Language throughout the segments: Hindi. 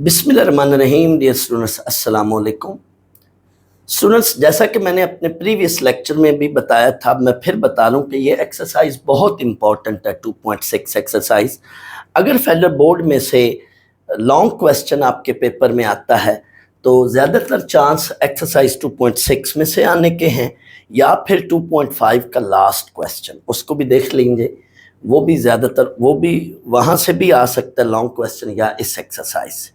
बिस्मिल्लाहिर्रहमानिर्रहीम। डियर स्टूडेंट्स, अस्सलाम वालेकुम। स्टूडेंट्स, जैसा कि मैंने अपने प्रीवियस लेक्चर में भी बताया था, मैं फिर बता रहा हूँ कि ये एक्सरसाइज बहुत इंपॉर्टेंट है। 2.6 एक्सरसाइज, अगर फेडरल बोर्ड में से लॉन्ग क्वेश्चन आपके पेपर में आता है तो ज़्यादातर चांस एक्सरसाइज 2.6 में से आने के हैं, या फिर 2.5 का लास्ट क्वेश्चन उसको भी देख लेंगे। वो भी ज़्यादातर वो भी वहाँ से भी आ सकता है लॉन्ग क्वेश्चन, या इस एक्सरसाइज से।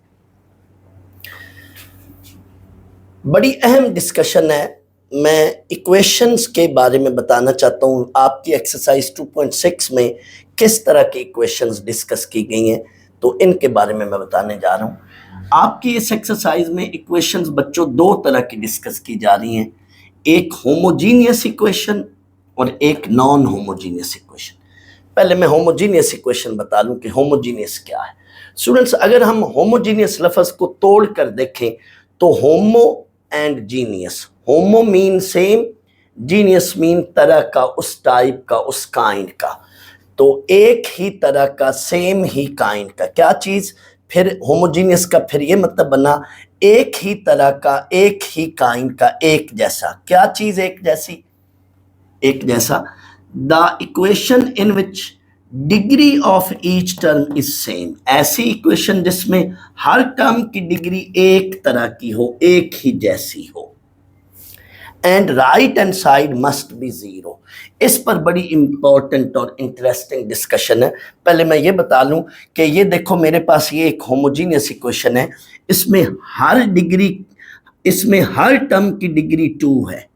बड़ी अहम डिस्कशन है। मैं इक्वेशंस के बारे में बताना चाहता हूँ। आपकी एक्सरसाइज 2.6 में किस तरह की इक्वेशंस डिस्कस की गई हैं, तो इनके बारे में मैं बताने जा रहा हूँ। आपकी इस एक्सरसाइज में इक्वेशंस बच्चों दो तरह की डिस्कस की जा रही हैं, एक होमोजीनियस इक्वेशन और एक नॉन होमोजीनियस इक्वेशन। पहले मैं होमोजीनियस इक्वेशन बता लूँ कि होमोजीनियस क्या है। स्टूडेंट्स, अगर हम होमोजीनियस लफ्ज़ को तोड़ कर देखें तो homo and genius, homo mean same, genius mean तरह का, उस टाइप का, उस काइंड का। तो एक ही तरह का, सेम ही काइंड का क्या चीज, फिर होमोजीनियस का फिर ये मतलब बना एक ही तरह का, एक ही काइंड का, एक जैसा। क्या चीज एक जैसी, एक जैसा। The equation in which degree of each term is same, ऐसी इक्वेशन जिसमें हर टर्म की डिग्री एक तरह की हो, एक ही जैसी हो। And right hand side must be zero. इस पर बड़ी इंपॉर्टेंट और इंटरेस्टिंग डिस्कशन है। पहले मैं ये बता लूं कि ये देखो, मेरे पास ये एक होमोजीनियस इक्वेशन है, इसमें हर डिग्री, इसमें हर टर्म की डिग्री 2 है।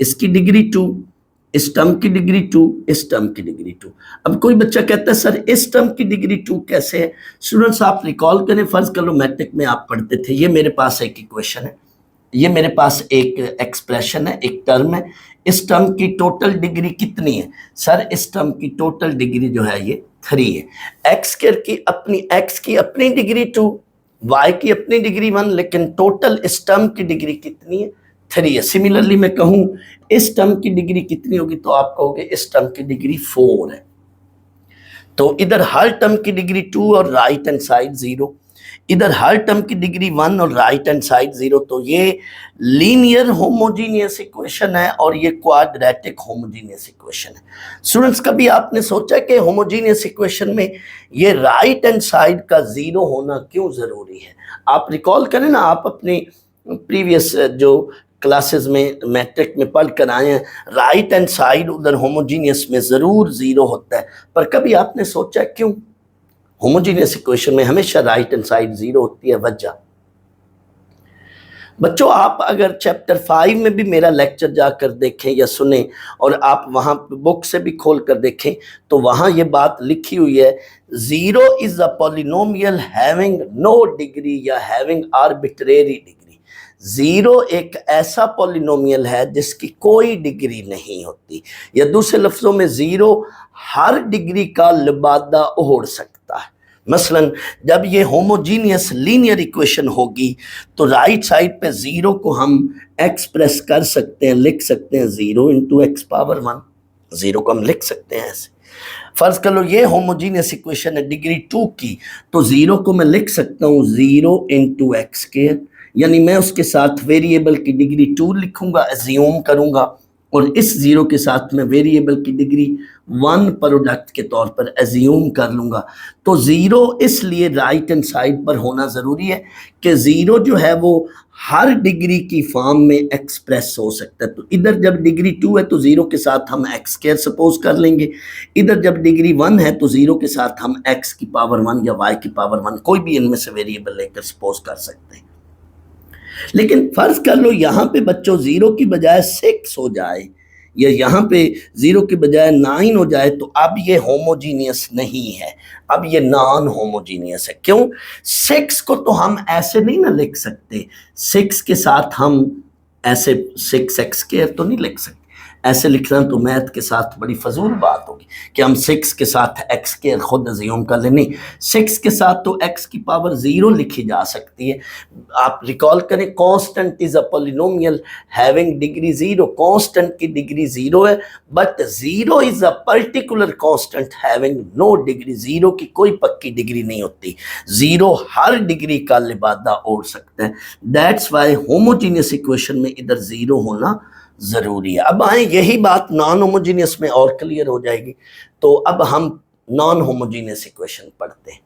इसकी डिग्री 2, इस टर्म की डिग्री 2, इस टर्म की डिग्री 2। अब कोई बच्चा कहता है सर इस टर्म की डिग्री 2 कैसे है? स्टूडेंट्स, आप रिकॉल करें, फर्ज कर लो मैट्रिक में आप पढ़ते थे, ये मेरे पास एक इक्वेशन है, ये मेरे पास एक एक्सप्रेशन है, एक टर्म है। इस टर्म की टोटल डिग्री कितनी है? सर इस टर्म की टोटल डिग्री जो है ये 3 है। एक्स की अपनी डिग्री 2, वाई की अपनी डिग्री 1, लेकिन टोटल इस टर्म की डिग्री कितनी है? 3 है। सिमिलरली मैं कहूं इस टर्म की डिग्री कितनी होगी, तो आप कहोगे इस टर्म की डिग्री 4 है। तो इधर हर टर्म की डिग्री 2 और राइट हैंड साइड 0, इधर हर टर्म की डिग्री 1 और राइट हैंड साइड 0। तो ये लीनियर होमोजीनियस इक्वेशन है और ये क्वाड्रेटिक होमोजीनियस इक्वेशन है। स्टूडेंट्स, कभी आपने सोचा कि होमोजीनियस इक्वेशन में ये राइट हैंड साइड का 0 होना क्यों जरूरी है? आप रिकॉल करें ना, आप अपनी प्रीवियस जो क्लासेस में मैट्रिक में पढ़ कर आए हैं, राइट हैंड साइड उधर होमोजीनियस में जरूर 0 होता है। पर कभी आपने सोचा क्यों होमोजीनियस इक्वेशन में हमेशा राइट हैंड साइड 0 होती है? वजह बच्चों, आप अगर चैप्टर 5 में भी मेरा लेक्चर जाकर देखें या सुने, और आप वहां बुक से भी खोल कर देखें, तो वहां ये बात लिखी हुई है, 0 is a polynomial having no degree या हैविंग आर्बिट्रेरी डिग्री। 0 एक ऐसा पॉलिनोमियल है जिसकी कोई डिग्री नहीं होती, या दूसरे लफ्जों में 0 हर डिग्री का लिबादा ओढ़ सकता है। मसलन जब ये होमोजीनियस लीनियर इक्वेशन होगी तो राइट साइड पे 0 को हम एक्सप्रेस कर सकते हैं, लिख सकते हैं 0 इंटू एक्स पावर 1। 0 को हम लिख सकते हैं ऐसे। फर्ज कर लो ये होमोजीनियस इक्वेशन है डिग्री 2 की, तो 0 को मैं लिख सकता हूँ 0 इंटू एक्स स्क्वायर, यानी मैं उसके साथ वेरिएबल की डिग्री 2 लिखूंगा, एज्यूम करूंगा, और इस 0 के साथ मैं वेरिएबल की डिग्री 1 प्रोडक्ट के तौर पर एज्यूम कर लूंगा। तो 0 इसलिए राइट हैंड साइड पर होना जरूरी है कि 0 जो है वो हर डिग्री की फॉर्म में एक्सप्रेस हो सकता है। तो इधर जब डिग्री 2 है तो 0 के साथ हम एक्स स्क्वायर सपोज कर लेंगे, इधर जब डिग्री 1 है तो 0 के साथ हम एक्स की पावर 1 या वाई की पावर 1 कोई भी इनमें से वेरिएबल लेकर सपोज कर सकते हैं। लेकिन फर्ज कर लो यहां पे बच्चों 0 की बजाय 6 हो जाए, या यहां पे 0 की बजाय 9 हो जाए, तो अब ये होमोजीनियस नहीं है, अब ये नॉन होमोजीनियस है। क्यों? 6 को तो हम ऐसे नहीं ना लिख सकते, 6 के साथ हम ऐसे 6x² तो नहीं लिख सकते। ऐसे लिखना तो मैथ के साथ बड़ी फजूल बात होगी कि हम 6 के साथ x के खुद अज्यूम कर लें। 6 के साथ तो x की पावर 0 लिखी जा सकती है। आप रिकॉल करें, constant is a polynomial having degree 0। Constant की डिग्री 0 है, but 0 is a particular constant having no degree. 0 की कोई पक्की डिग्री नहीं होती, 0 हर डिग्री का लिबादा ओढ़ सकता है। दैट्स वाई होमोजीनियस इक्वेशन में इधर 0 होना जरूरी है। अब आए, यही बात नॉन होमोजीनियस में और क्लियर हो जाएगी। तो अब हम नॉन होमोजीनियस इक्वेशन पढ़ते हैं।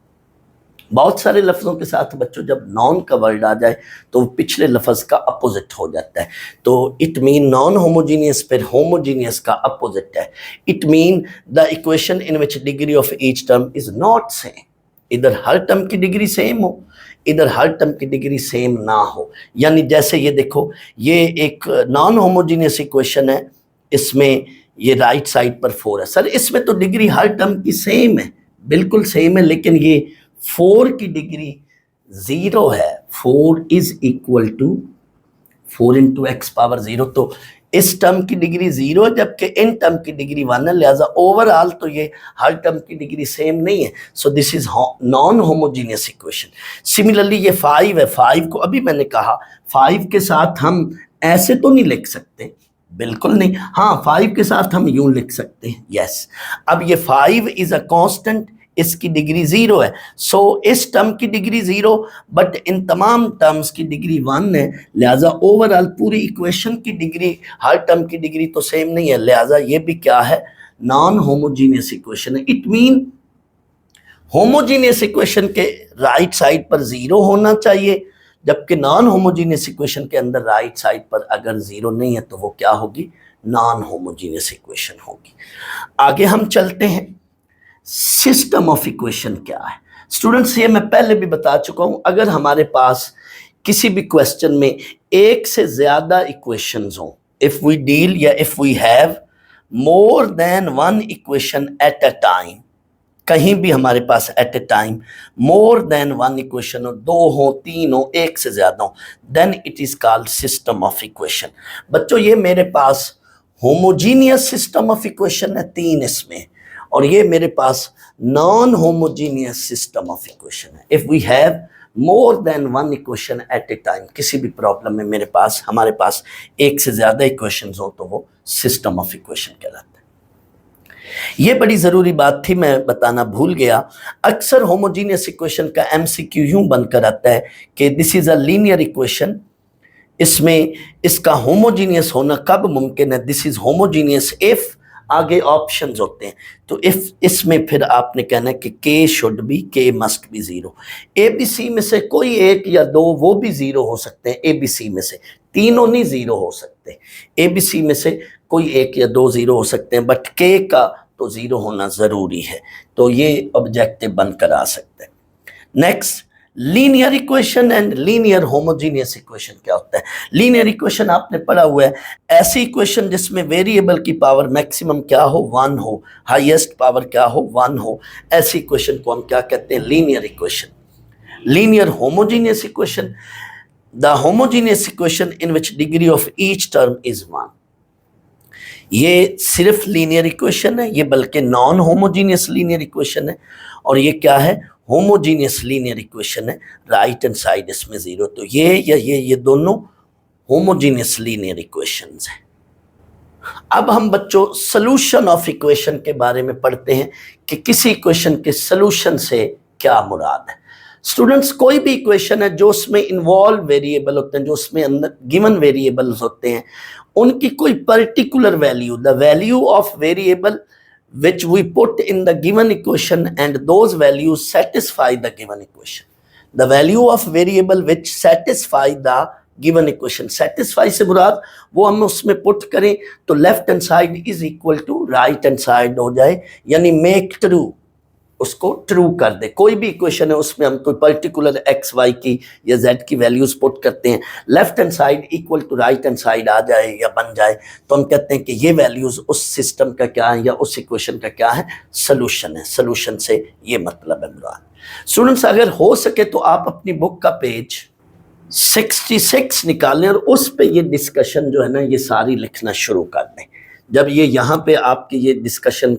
बहुत सारे लफ्जों के साथ बच्चों जब नॉन का वर्ड आ जाए तो पिछले लफ्ज का अपोजिट हो जाता है। तो इट मीन नॉन होमोजीनियस फिर होमोजीनियस का अपोजिट है। It mean the equation in which degree of each term is not same. इधर हर टर्म की डिग्री सेम हो, इधर हर टर्म की डिग्री सेम ना हो। यानी जैसे ये देखो, ये एक नॉन होमोजीनियस इक्वेशन है, इसमें ये राइट साइड पर 4 है। सर इसमें तो डिग्री हर टर्म की सेम है, बिल्कुल सेम है, लेकिन ये 4 की डिग्री 0 है। 4 is equal to 4 into x power 0। तो इस टर्म की डिग्री 0 है, जबकि इन टर्म की डिग्री 1 है। लिहाजा ओवरऑल तो ये हर टर्म की डिग्री सेम नहीं है। सो this is non homogeneous equation. Similarly ये 5 है। 5 को अभी मैंने कहा 5 के साथ हम ऐसे तो नहीं लिख सकते, बिल्कुल नहीं। हाँ, 5 के साथ हम यूं लिख सकते हैं, यस। अब ये 5 इज अ कांस्टेंट, इसकी डिग्री 0 है। सो इस टर्म की डिग्री 0, बट इन तमाम टर्म्स की डिग्री 1 है। लिहाजा ओवरऑल पूरी इक्वेशन की डिग्री, हर टर्म की डिग्री तो सेम नहीं है। लिहाजा ये भी क्या है, नॉन होमोजीनियस इक्वेशन है। इट मीन होमोजीनियस इक्वेशन के राइट साइड पर 0 होना चाहिए, जबकि नॉन होमोजीनियस इक्वेशन के अंदर राइट साइड पर अगर 0 नहीं है तो वो क्या होगी, नॉन होमोजीनियस इक्वेशन होगी। आगे हम चलते हैं। सिस्टम ऑफ इक्वेशन क्या है स्टूडेंट्स, ये मैं पहले भी बता चुका हूं। अगर हमारे पास किसी भी क्वेश्चन में एक से ज्यादा इक्वेशंस हो, इफ वी डील या if we have more than one equation at a time, कहीं भी हमारे पास at a time more than one equation हो, 2 हो, 3 हो, एक से ज्यादा हो, then it is called system of equation. बच्चों ये मेरे पास होमोजीनियस सिस्टम ऑफ इक्वेशन है 3 इसमें, और ये मेरे पास non homogeneous system of equation है। If we have more than one equation at a time, किसी भी प्रॉब्लम में हमारे पास एक से ज्यादा इक्वेशंस हो तो वो सिस्टम ऑफ इक्वेशन कहलाता है। ये बड़ी जरूरी बात थी, मैं बताना भूल गया। अक्सर होमोजीनियस इक्वेशन का एमसीक्यू यूं बनकर आता है कि this is a linear equation, इसमें इसका होमोजीनियस होना कब मुमकिन है, दिस इज होमोजीनियस इफ, आगे ऑप्शंस होते हैं। तो इफ इसमें फिर आपने कहना है कि के शुड बी, के मस्ट बी 0। एबीसी में से कोई एक या दो वो भी 0 हो सकते हैं, एबीसी में से तीनों नहीं 0 हो सकते। एबीसी में से कोई एक या दो 0 हो सकते हैं, बट के का तो 0 होना जरूरी है। तो ये ऑब्जेक्टिव बनकर आ सकते हैं। Next, linear equation and linear homogeneous equation क्या होता है। लीनियर इक्वेशन आपने पढ़ा हुआ है, ऐसी इक्वेशन जिसमें वेरिएबल की पावर मैक्सिमम क्या हो, 1 हो, हाईएस्ट पावर क्या हो, 1 हो, ऐसी इक्वेशन को हम क्या कहते हैं, linear equation. Linear homogeneous equation, the homogeneous equation in which degree of each term is 1। ये सिर्फ लीनियर इक्वेशन है, ये बल्कि नॉन होमोजीनियस लीनियर इक्वेशन है। और ये क्या है, होमोजीनियस लीनियर इक्वेशन है, राइट हैंड साइड इसमें 0। तो ये या ये दोनों होमोजीनियस लीनियर इक्वेशंस हैं। अब हम बच्चों सॉल्यूशन ऑफ इक्वेशन के बारे में पढ़ते हैं कि किसी इक्वेशन के सॉल्यूशन से क्या मुराद है। स्टूडेंट्स, कोई भी इक्वेशन है जो उसमें इन्वॉल्व वेरिएबल होते हैं, जो उसमें अंदर गिवन वेरिएबल्स होते हैं, उनकी कोई particular value, the value of variable which we put in the given equation and those values satisfy the given equation. The value of variable which satisfy the given equation, satisfy से मुराद वो हम उसमें पुट करें तो left hand side is equal to right hand side हो जाए, यानी मेक ट्रू, उसको ट्रू कर दे। कोई भी इक्वेशन है उसमें हम कोई पर्टिकुलर एक्स वाई की या जेड की वैल्यूज पुट करते हैं, left hand side equal to right hand side आ जाए या बन जाए, तो हम कहते हैं कि ये वैल्यूज उस सिस्टम का क्या है या उस इक्वेशन का क्या है, सोल्यूशन है। सोल्यूशन से ये मतलब है मुराद। स्टूडेंट्स, अगर हो सके तो आप अपनी बुक का पेज 66 निकालें और उस पे ये डिस्कशन जो है ना ये सारी लिखना शुरू कर दें। जब ये यहाँ पे आपकी ये डिस्कशन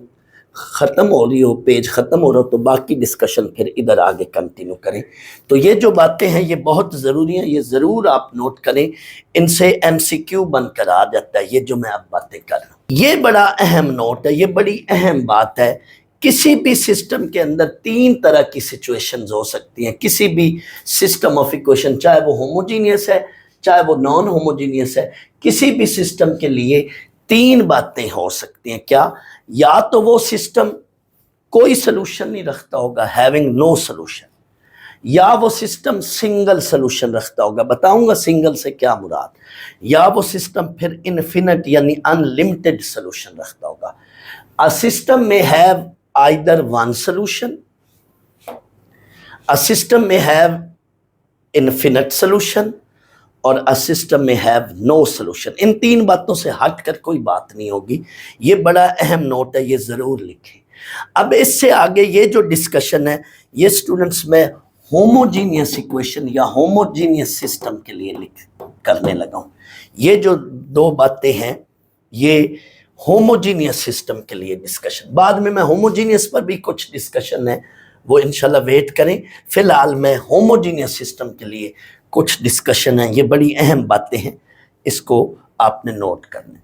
ख़त्म हो रही हो, पेज ख़त्म हो रहा हो, तो बाकी डिस्कशन फिर इधर आगे कंटिन्यू करें। तो ये जो बातें हैं ये बहुत ज़रूरी हैं, ये ज़रूर आप नोट करें, इनसे MCQ बनकर आ जाता है ये जो मैं अब बातें कर रहा हूँ। ये बड़ा अहम नोट है, ये बड़ी अहम बात है। किसी भी सिस्टम के अंदर तीन तरह की सिचुएशंस हो सकती हैं, किसी भी सिस्टम ऑफ इक्वेशन, चाहे वो होमोजीनियस है चाहे वो नॉन होमोजीनियस है, किसी भी सिस्टम के लिए तीन बातें हो सकती हैं। क्या? या तो वो सिस्टम कोई सोल्यूशन नहीं रखता होगा, हैविंग नो सोल्यूशन, या वो सिस्टम सिंगल सोल्यूशन रखता होगा, बताऊंगा सिंगल से क्या मुराद, या वो सिस्टम फिर इनफिनिट यानी अनलिमिटेड सोल्यूशन रखता होगा। अ सिस्टम में have either one solution, a system में हैव इनफिनिट सोल्यूशन, और अ सिस्टम में हैव नो सोल्यूशन। इन तीन बातों से हटकर कोई बात नहीं होगी, ये बड़ा अहम नोट है, ये ज़रूर लिखें। अब इससे आगे ये जो डिस्कशन है ये स्टूडेंट्स में होमोजीनियस इक्वेशन या होमोजीनियस सिस्टम के लिए करने लगा हूँ। ये जो दो बातें हैं ये होमोजीनियस सिस्टम के लिए डिस्कशन, बाद में मैं होमोजीनियस पर भी कुछ डिस्कशन है वो इंशाल्लाह वेट करें। फिलहाल मैं होमोजीनियस सिस्टम के लिए कुछ डिस्कशन है, ये बड़ी अहम बातें हैं, इसको आपने नोट करना।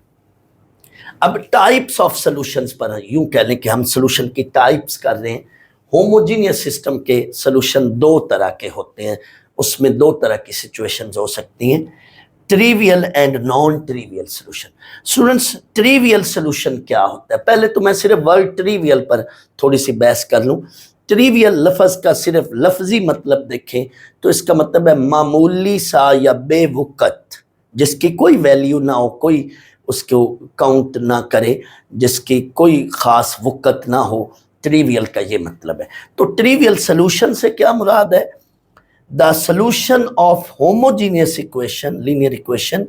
अब टाइप्स ऑफ सॉल्यूशंस पर यूं कह लें कि हम सॉल्यूशन की टाइप्स कर रहे हैं। होमोजीनियस सिस्टम के सॉल्यूशन दो तरह के होते हैं, उसमें दो तरह की सिचुएशंस हो सकती हैं, trivial and non trivial solution. Students, trivial solution क्या होता है? पहले तो मैं सिर्फ वर्ड ट्रिवियल पर थोड़ी सी बहस कर लूं। ट्रिवियल लफ्ज़ का सिर्फ लफ्जी मतलब देखें तो इसका मतलब है मामूली सा या बेवुकत, जिसकी कोई वैल्यू ना हो, कोई उसको काउंट ना करे, जिसकी कोई ख़ास वुकत ना हो, ट्रिवियल का ये मतलब है। तो ट्रिवियल सॉल्यूशन से क्या मुराद है? The solution of homogeneous equation, linear equation,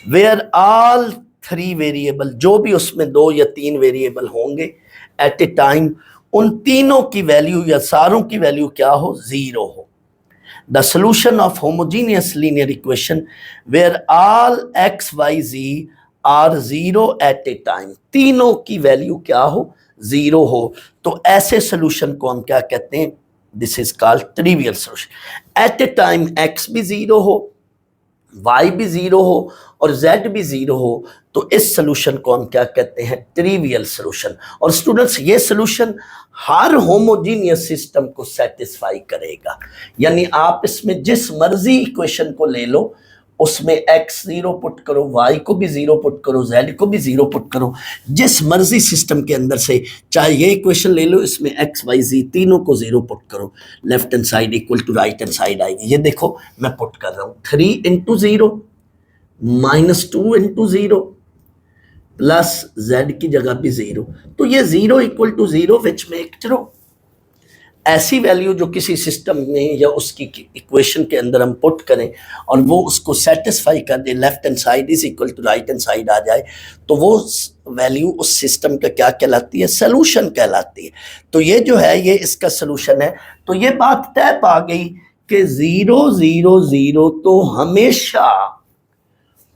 where all three variable, जो भी उसमें दो या तीन वेरिएबल होंगे एट ए टाइम, उन तीनों की वैल्यू या सारों की वैल्यू क्या हो? जीरो हो। The solution of homogeneous linear equation where all x y z are zero at a time, तीनों की वैल्यू क्या हो? जीरो हो। तो ऐसे सॉल्यूशन को हम क्या कहते हैं? This is called trivial solution. At a time x भी जीरो हो, y भी जीरो हो और z भी जीरो हो, तो इस सॉल्यूशन को हम क्या कहते हैं? Trivial solution. और स्टूडेंट्स, ये सॉल्यूशन हर होमोजीनियस सिस्टम को सेटिस्फाई करेगा, यानी आप इसमें जिस मर्जी इक्वेशन को ले लो, उसमें x जीरो पुट करो, y को भी जीरो पुट करो, z को भी जीरो पुट करो, जिस मर्जी सिस्टम के अंदर से, चाहे ये इक्वेशन ले लो, इसमें x y z तीनों को जीरो पुट करो, left hand side equal to right hand side आएगी। ये देखो मैं पुट कर रहा हूँ, 3 into zero minus 2 into zero plus z की जगह भी जीरो, तो ये zero equal to zero which make true. ऐसी वैल्यू जो किसी सिस्टम में या उसकी इक्वेशन के अंदर हम पुट करें और वो उसको सेटिस्फाई कर दे, left hand side is equal to right hand side आ जाए, तो वो वैल्यू उस सिस्टम का क्या कहलाती है? सॉल्यूशन कहलाती है। तो ये जो है ये इसका सॉल्यूशन है। तो ये बात तय पा गई कि 0 0 0 तो हमेशा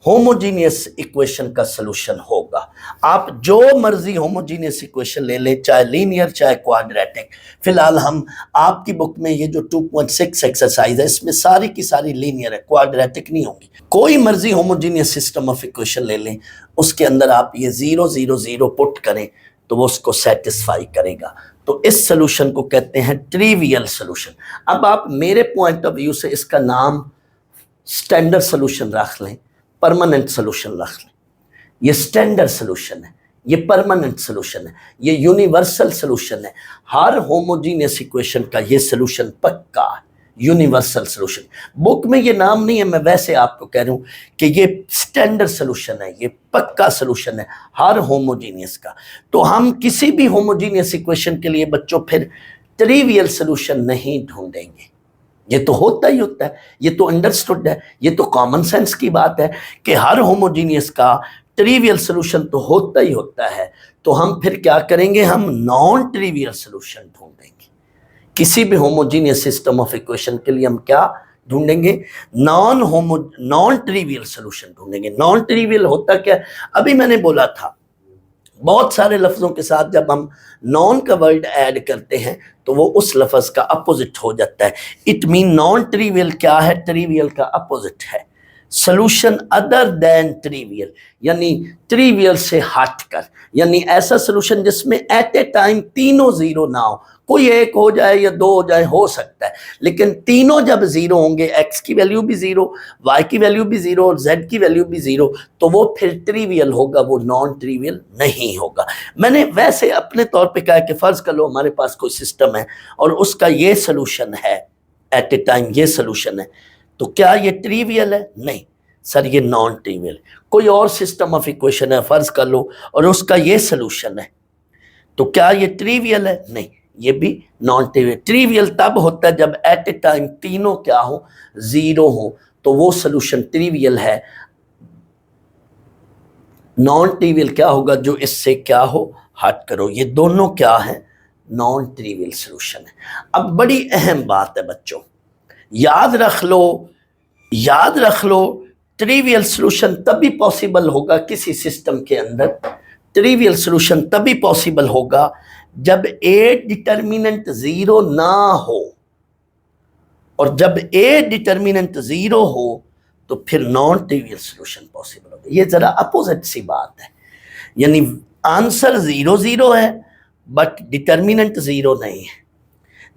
होमोजीनियस इक्वेशन का सॉल्यूशन होगा। आप जो मर्जी होमोजीनियस इक्वेशन ले लें, चाहे लीनियर चाहे क्वाड्रेटिक। फिलहाल हम आपकी बुक में ये जो 2.6 एक्सरसाइज है इसमें सारी की सारी लीनियर है, क्वाड्रेटिक नहीं होगी। कोई मर्जी होमोजीनियस सिस्टम ऑफ इक्वेशन ले लें, उसके अंदर आप ये 0 0 0 पुट करें तो वो उसको सेटिस्फाई करेगा। तो इस सॉल्यूशन को कहते हैं ट्रिवियल सॉल्यूशन। अब आप मेरे पॉइंट ऑफ व्यू से इसका नाम स्टैंडर्ड सॉल्यूशन रख लें, परमानेंट सॉल्यूशन रख लें। ये स्टैंडर्ड सॉल्यूशन है, ये परमानेंट सॉल्यूशन है, ये यूनिवर्सल सॉल्यूशन है। हर होमोजीनियस इक्वेशन का ये सॉल्यूशन पक्का है, यूनिवर्सल सॉल्यूशन। बुक में ये नाम नहीं है, मैं वैसे आपको कह रहा हूँ कि ये स्टैंडर्ड सॉल्यूशन है, ये पक्का सॉल्यूशन है हर होमोजीनियस का। तो हम किसी भी होमोजीनियस इक्वेशन के लिए बच्चों फिर ट्रिवियल सॉल्यूशन नहीं ढूंढेंगे। ये तो होता ही होता है, ये तो अंडरस्टूड है, ये तो कॉमन सेंस की बात है कि हर होमोजीनियस का ट्रिवियल सॉल्यूशन तो होता ही होता है। तो हम फिर क्या करेंगे? हम नॉन ट्रिवियल सॉल्यूशन ढूंढेंगे। किसी भी होमोजीनियस सिस्टम ऑफ इक्वेशन के लिए हम क्या ढूंढेंगे? नॉन ट्रिवियल सॉल्यूशन ढूंढेंगे। नॉन ट्रिवियल होता क्या? अभी मैंने बोला था बहुत सारे लफ्जों के साथ जब हम नॉन का वर्ड ऐड करते हैं तो वो उस लफ्ज का अपोजिट हो जाता है। इट मीन नॉन ट्रिवियल क्या है? ट्रिवियल का अपोजिट है सॉल्यूशन अदर देन ट्रिवियल, यानी ट्रिवियल से हटकर, यानी ऐसा सॉल्यूशन जिसमें एट ए टाइम तीनों जीरो ना हो, कोई एक हो जाए या दो हो जाए हो सकता है, लेकिन तीनों जब जीरो होंगे, एक्स की वैल्यू भी जीरो, वाई की वैल्यू भी जीरो और जेड की वैल्यू भी जीरो, तो वो फिर ट्रिवियल होगा, वो नॉन ट्रिवियल नहीं होगा। मैंने वैसे अपने तौर पे कहा कि फर्ज कर लो हमारे पास कोई सिस्टम है और उसका ये सोल्यूशन है, एट ए टाइम ये सोल्यूशन है, तो क्या ये ट्रिवियल है? नहीं सर, ये नॉन ट्रिवियल। कोई और सिस्टम ऑफ इक्वेशन है फर्ज कर लो और उसका ये सोल्यूशन है, तो क्या ये ट्रिवियल है? नहीं, ये भी नॉन ट्रिवियल। ट्रिवियल तब होता है जब एट ए टाइम तीनों क्या हो? जीरो हो, तो वो सोल्यूशन ट्रिवियल है। नॉन ट्रिवियल क्या होगा? जो इससे क्या हो, हट करो। ये दोनों क्या है? नॉन ट्रिवियल सोल्यूशन है। अब बड़ी अहम बात है बच्चों, याद रख लो ट्रिवियल सोल्यूशन तभी पॉसिबल होगा किसी सिस्टम के अंदर, ट्रिवियल सोल्यूशन तभी पॉसिबल होगा जब ए डिटर्मिनेंट जीरो ना हो, और जब ए डिटर्मिनेंट जीरो हो तो फिर नॉन ट्रिवियल सोल्यूशन पॉसिबल होगा। ये जरा अपोजिट सी बात है, यानी आंसर जीरो जीरो है बट डिटर्मिनेंट जीरो नहीं है,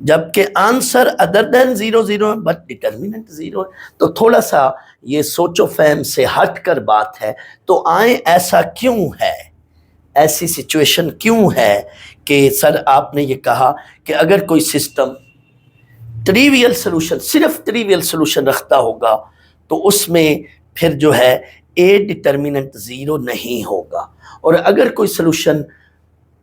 जबकि answer other than zero zero है बट डिटर्मिनेंट जीरो है। तो थोड़ा सा ये सोचो फहम से हटकर बात है। तो आए ऐसा क्यों है, ऐसी सिचुएशन क्यों है कि सर आपने ये कहा कि अगर कोई सिस्टम ट्रिवियल सोल्यूशन, सिर्फ ट्रिवियल सोल्यूशन रखता होगा तो उसमें फिर जो है ए डिटर्मिनेंट जीरो नहीं होगा, और अगर कोई सोल्यूशन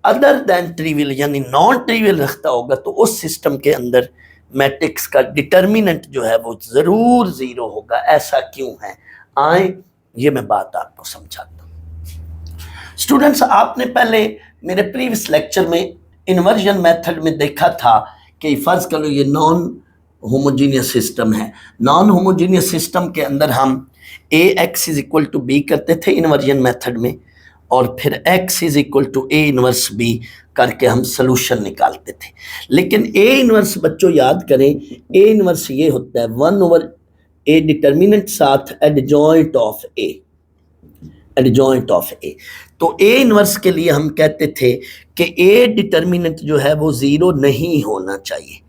अदर देन ट्रिवियल यानी नॉन ट्रिवियल रखता होगा तो उस सिस्टम के अंदर मैट्रिक्स का डिटर्मिनेंट जो है वो जरूर जीरो होगा। ऐसा क्यों है? आए ये मैं बात आपको समझाता हूं। स्टूडेंट्स, आपने पहले मेरे प्रीवियस लेक्चर में इन्वर्जन मेथड में देखा था कि फर्ज करो ये नॉन होमोजीनियस सिस्टम है। नॉन होमोजीनियस सिस्टम के अंदर हम A X is equal to B करते थे इन्वर्जन मेथड में, और फिर x is equal to A inverse B करके हम सोल्यूशन निकालते थे। लेकिन ए इनवर्स बच्चों याद करें, ए इनवर्स ये होता है 1/a डिटर्मिनेंट साथ adjoint of A, adjoint of A. तो ए इनवर्स के लिए हम कहते थे कि ए डिटर्मिनेंट जो है वो जीरो नहीं होना चाहिए।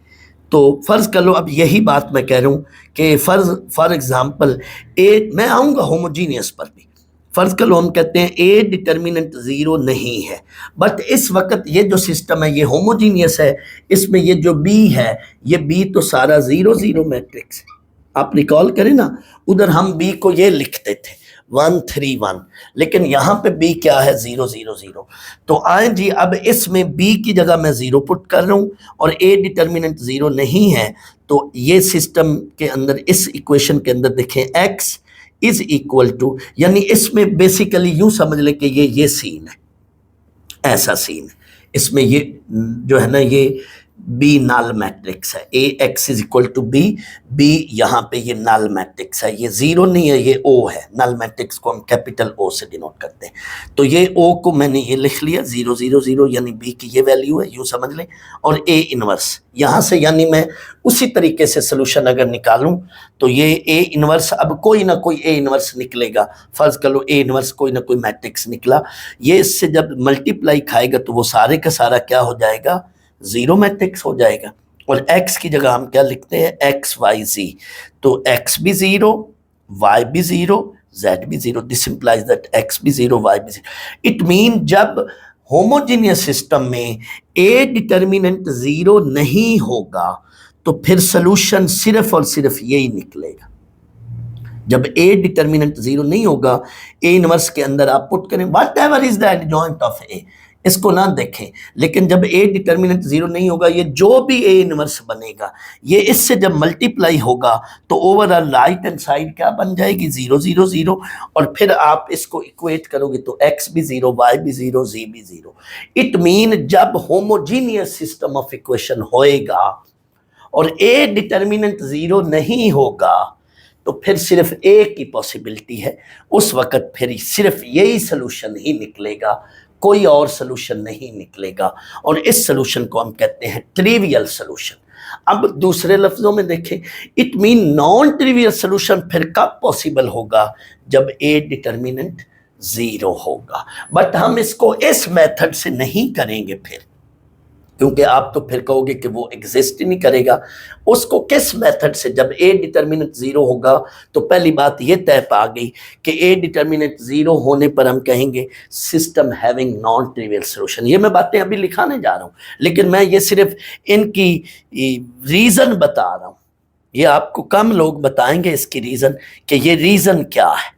तो फर्ज कर लो, अब यही बात मैं कह रहा हूँ कि फॉर एग्जाम्पल ए, मैं आऊँगा होमोजीनियस पर भी, फर्ज कर लो हम कहते हैं ए डिटर्मिनेंट जीरो नहीं है, बट इस वक्त ये जो सिस्टम है ये होमोजीनियस है, इसमें ये जो बी है, ये बी तो सारा जीरो जीरो मैट्रिक्स है। आप रिकॉल करें ना, उधर हम बी को ये लिखते थे 1 3 1, लेकिन यहाँ पे बी क्या है? 0 0 0। तो आए जी, अब इसमें बी की जगह मैं जीरो पुट कर रहा हूँ और ए डिटर्मिनेंट जीरो नहीं है, तो ये सिस्टम के अंदर, इस इक्वेशन के अंदर देखें x इज इक्वल टू, यानी इसमें बेसिकली यूं समझ लें कि ये सीन है, ऐसा सीन है। इसमें ये जो है ना, ये बी नल मैट्रिक्स है, A X is equal to B, B यहाँ पे ये नल मैट्रिक्स है, ये जीरो नहीं है, ये ओ है। नल मैट्रिक्स को हम कैपिटल ओ से डिनोट करते हैं, तो ये ओ को मैंने ये लिख लिया 0 0 0, यानी बी की ये वैल्यू है, यूं समझ लें। और ए इनवर्स यहाँ से, यानी मैं उसी तरीके से सोल्यूशन अगर निकालूं तो ये ए इनवर्स, अब कोई ना कोई ए इनवर्स निकलेगा। फर्ज कर लो ए इनवर्स कोई ना कोई मैट्रिक्स निकला, ये इससे जब मल्टीप्लाई खाएगा तो वो सारे का सारा क्या हो जाएगा? जीरो मैट्रिक्स हो जाएगा। और x की जगह हम क्या लिखते हैं? x y z, तो x भी जीरो, y भी जीरो, z भी zero. This implies that x भी जीरो, y भी जीरो। इट मीन जब होमोजीनियस सिस्टम में a डिटर्मिनेंट जीरो नहीं होगा तो फिर सोल्यूशन सिर्फ और सिर्फ यही निकलेगा। जब a डिटर्मिनेंट जीरो नहीं होगा, a इनवर्स के अंदर आप पुट करें what ever is the adjoint of a, इसको ना देखें। लेकिन जब ए डिटर्मिनेंट जीरो नहीं होगा, ये जो भी ए इनवर्स बनेगा, ये इससे जब मल्टीप्लाई होगा तो ओवरऑल राइट हैंड साइड क्या बन जाएगी? 0 0 0। और फिर आप इसको इक्वेट करोगे तो x भी जीरो, y भी जीरो, z भी जीरो। इट मीन जब होमोजीनियस सिस्टम ऑफ इक्वेशन होएगा और ए डिटर्मिनेंट जीरो नहीं होगा तो फिर सिर्फ ए की पॉसिबिलिटी है, उस वक्त फिर सिर्फ यही सोल्यूशन ही निकलेगा, कोई और सोल्यूशन नहीं निकलेगा, और इस सोल्यूशन को हम कहते हैं ट्रिवियल सोल्यूशन। अब दूसरे लफ्जों में देखें, it mean non trivial solution फिर कब पॉसिबल होगा, जब ए डिटर्मिनेंट 0 होगा। बट हम इसको इस मेथड से नहीं करेंगे फिर, क्योंकि आप तो फिर कहोगे कि वो एग्जिस्ट ही नहीं करेगा। उसको किस मेथड से, जब ए डिटर्मिनेंट 0 होगा, तो पहली बात ये तय पा गई कि ए डिटर्मिनेंट 0 होने पर हम कहेंगे system having non trivial solution. ये मैं बातें अभी लिखाने जा रहा हूँ, लेकिन मैं ये सिर्फ इनकी रीजन बता रहा हूँ। ये आपको कम लोग बताएंगे इसकी रीजन, कि ये रीजन क्या है।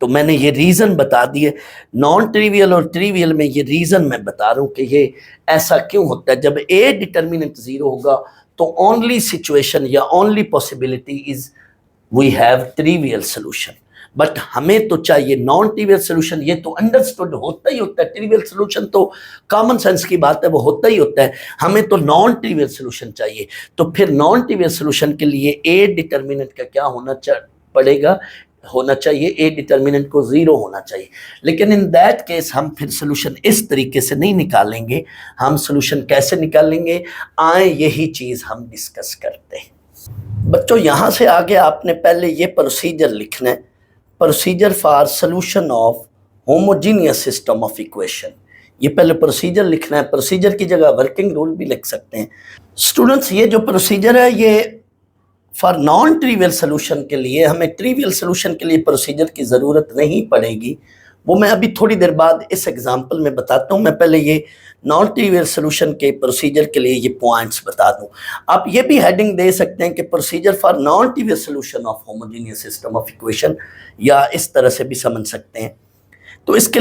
तो मैंने ये रीज़न बता दिए, नॉन ट्रिवियल और ट्रिवियल में ये रीज़न मैं बता रहा हूँ कि ये ऐसा क्यों होता है। जब ए डिटर्मिनेंट 0 होगा तो ओनली सिचुएशन या only possibility is we have trivial solution. But हमें तो चाहिए नॉन ट्रिवियल सोल्यूशन। ये तो अंडरस्टूड होता ही होता है, ट्रिवियल सोल्यूशन तो कॉमन सेंस की बात है, वो होता ही होता है। हमें तो नॉन ट्रिवियल सोल्यूशन चाहिए। तो फिर नॉन ट्रिवियल सोल्यूशन के लिए ए डिटर्मिनेंट का क्या होना चाहिए, ए डिटर्मिनेंट को 0 होना चाहिए। लेकिन इन दैट केस हम फिर सोल्यूशन इस तरीके से नहीं निकालेंगे। हम सोल्यूशन कैसे निकालेंगे, आए यही चीज़ हम डिस्कस करते हैं। बच्चों यहाँ से आगे आपने पहले ये प्रोसीजर लिखना है, procedure for solution of homogeneous system of equation. ये पहले प्रोसीजर लिखना है, प्रोसीजर की जगह वर्किंग रूल भी लिख सकते हैं। स्टूडेंट्स, ये जो प्रोसीजर है ये फॉर नॉन ट्रिवियल सोल्यूशन के लिए, हमें ट्रिवियल सोल्यूशन के लिए प्रोसीजर की ज़रूरत नहीं पड़ेगी। वो मैं अभी थोड़ी देर बाद इस एग्जांपल में बताता हूँ। मैं पहले ये नॉन ट्रिवियल सोल्यूशन के प्रोसीजर के लिए ये पॉइंट्स बता दूँ। आप ये भी हेडिंग दे सकते हैं कि procedure for non trivial solution of homogeneous system of equation, या इस तरह से भी समझ सकते हैं। तो इसके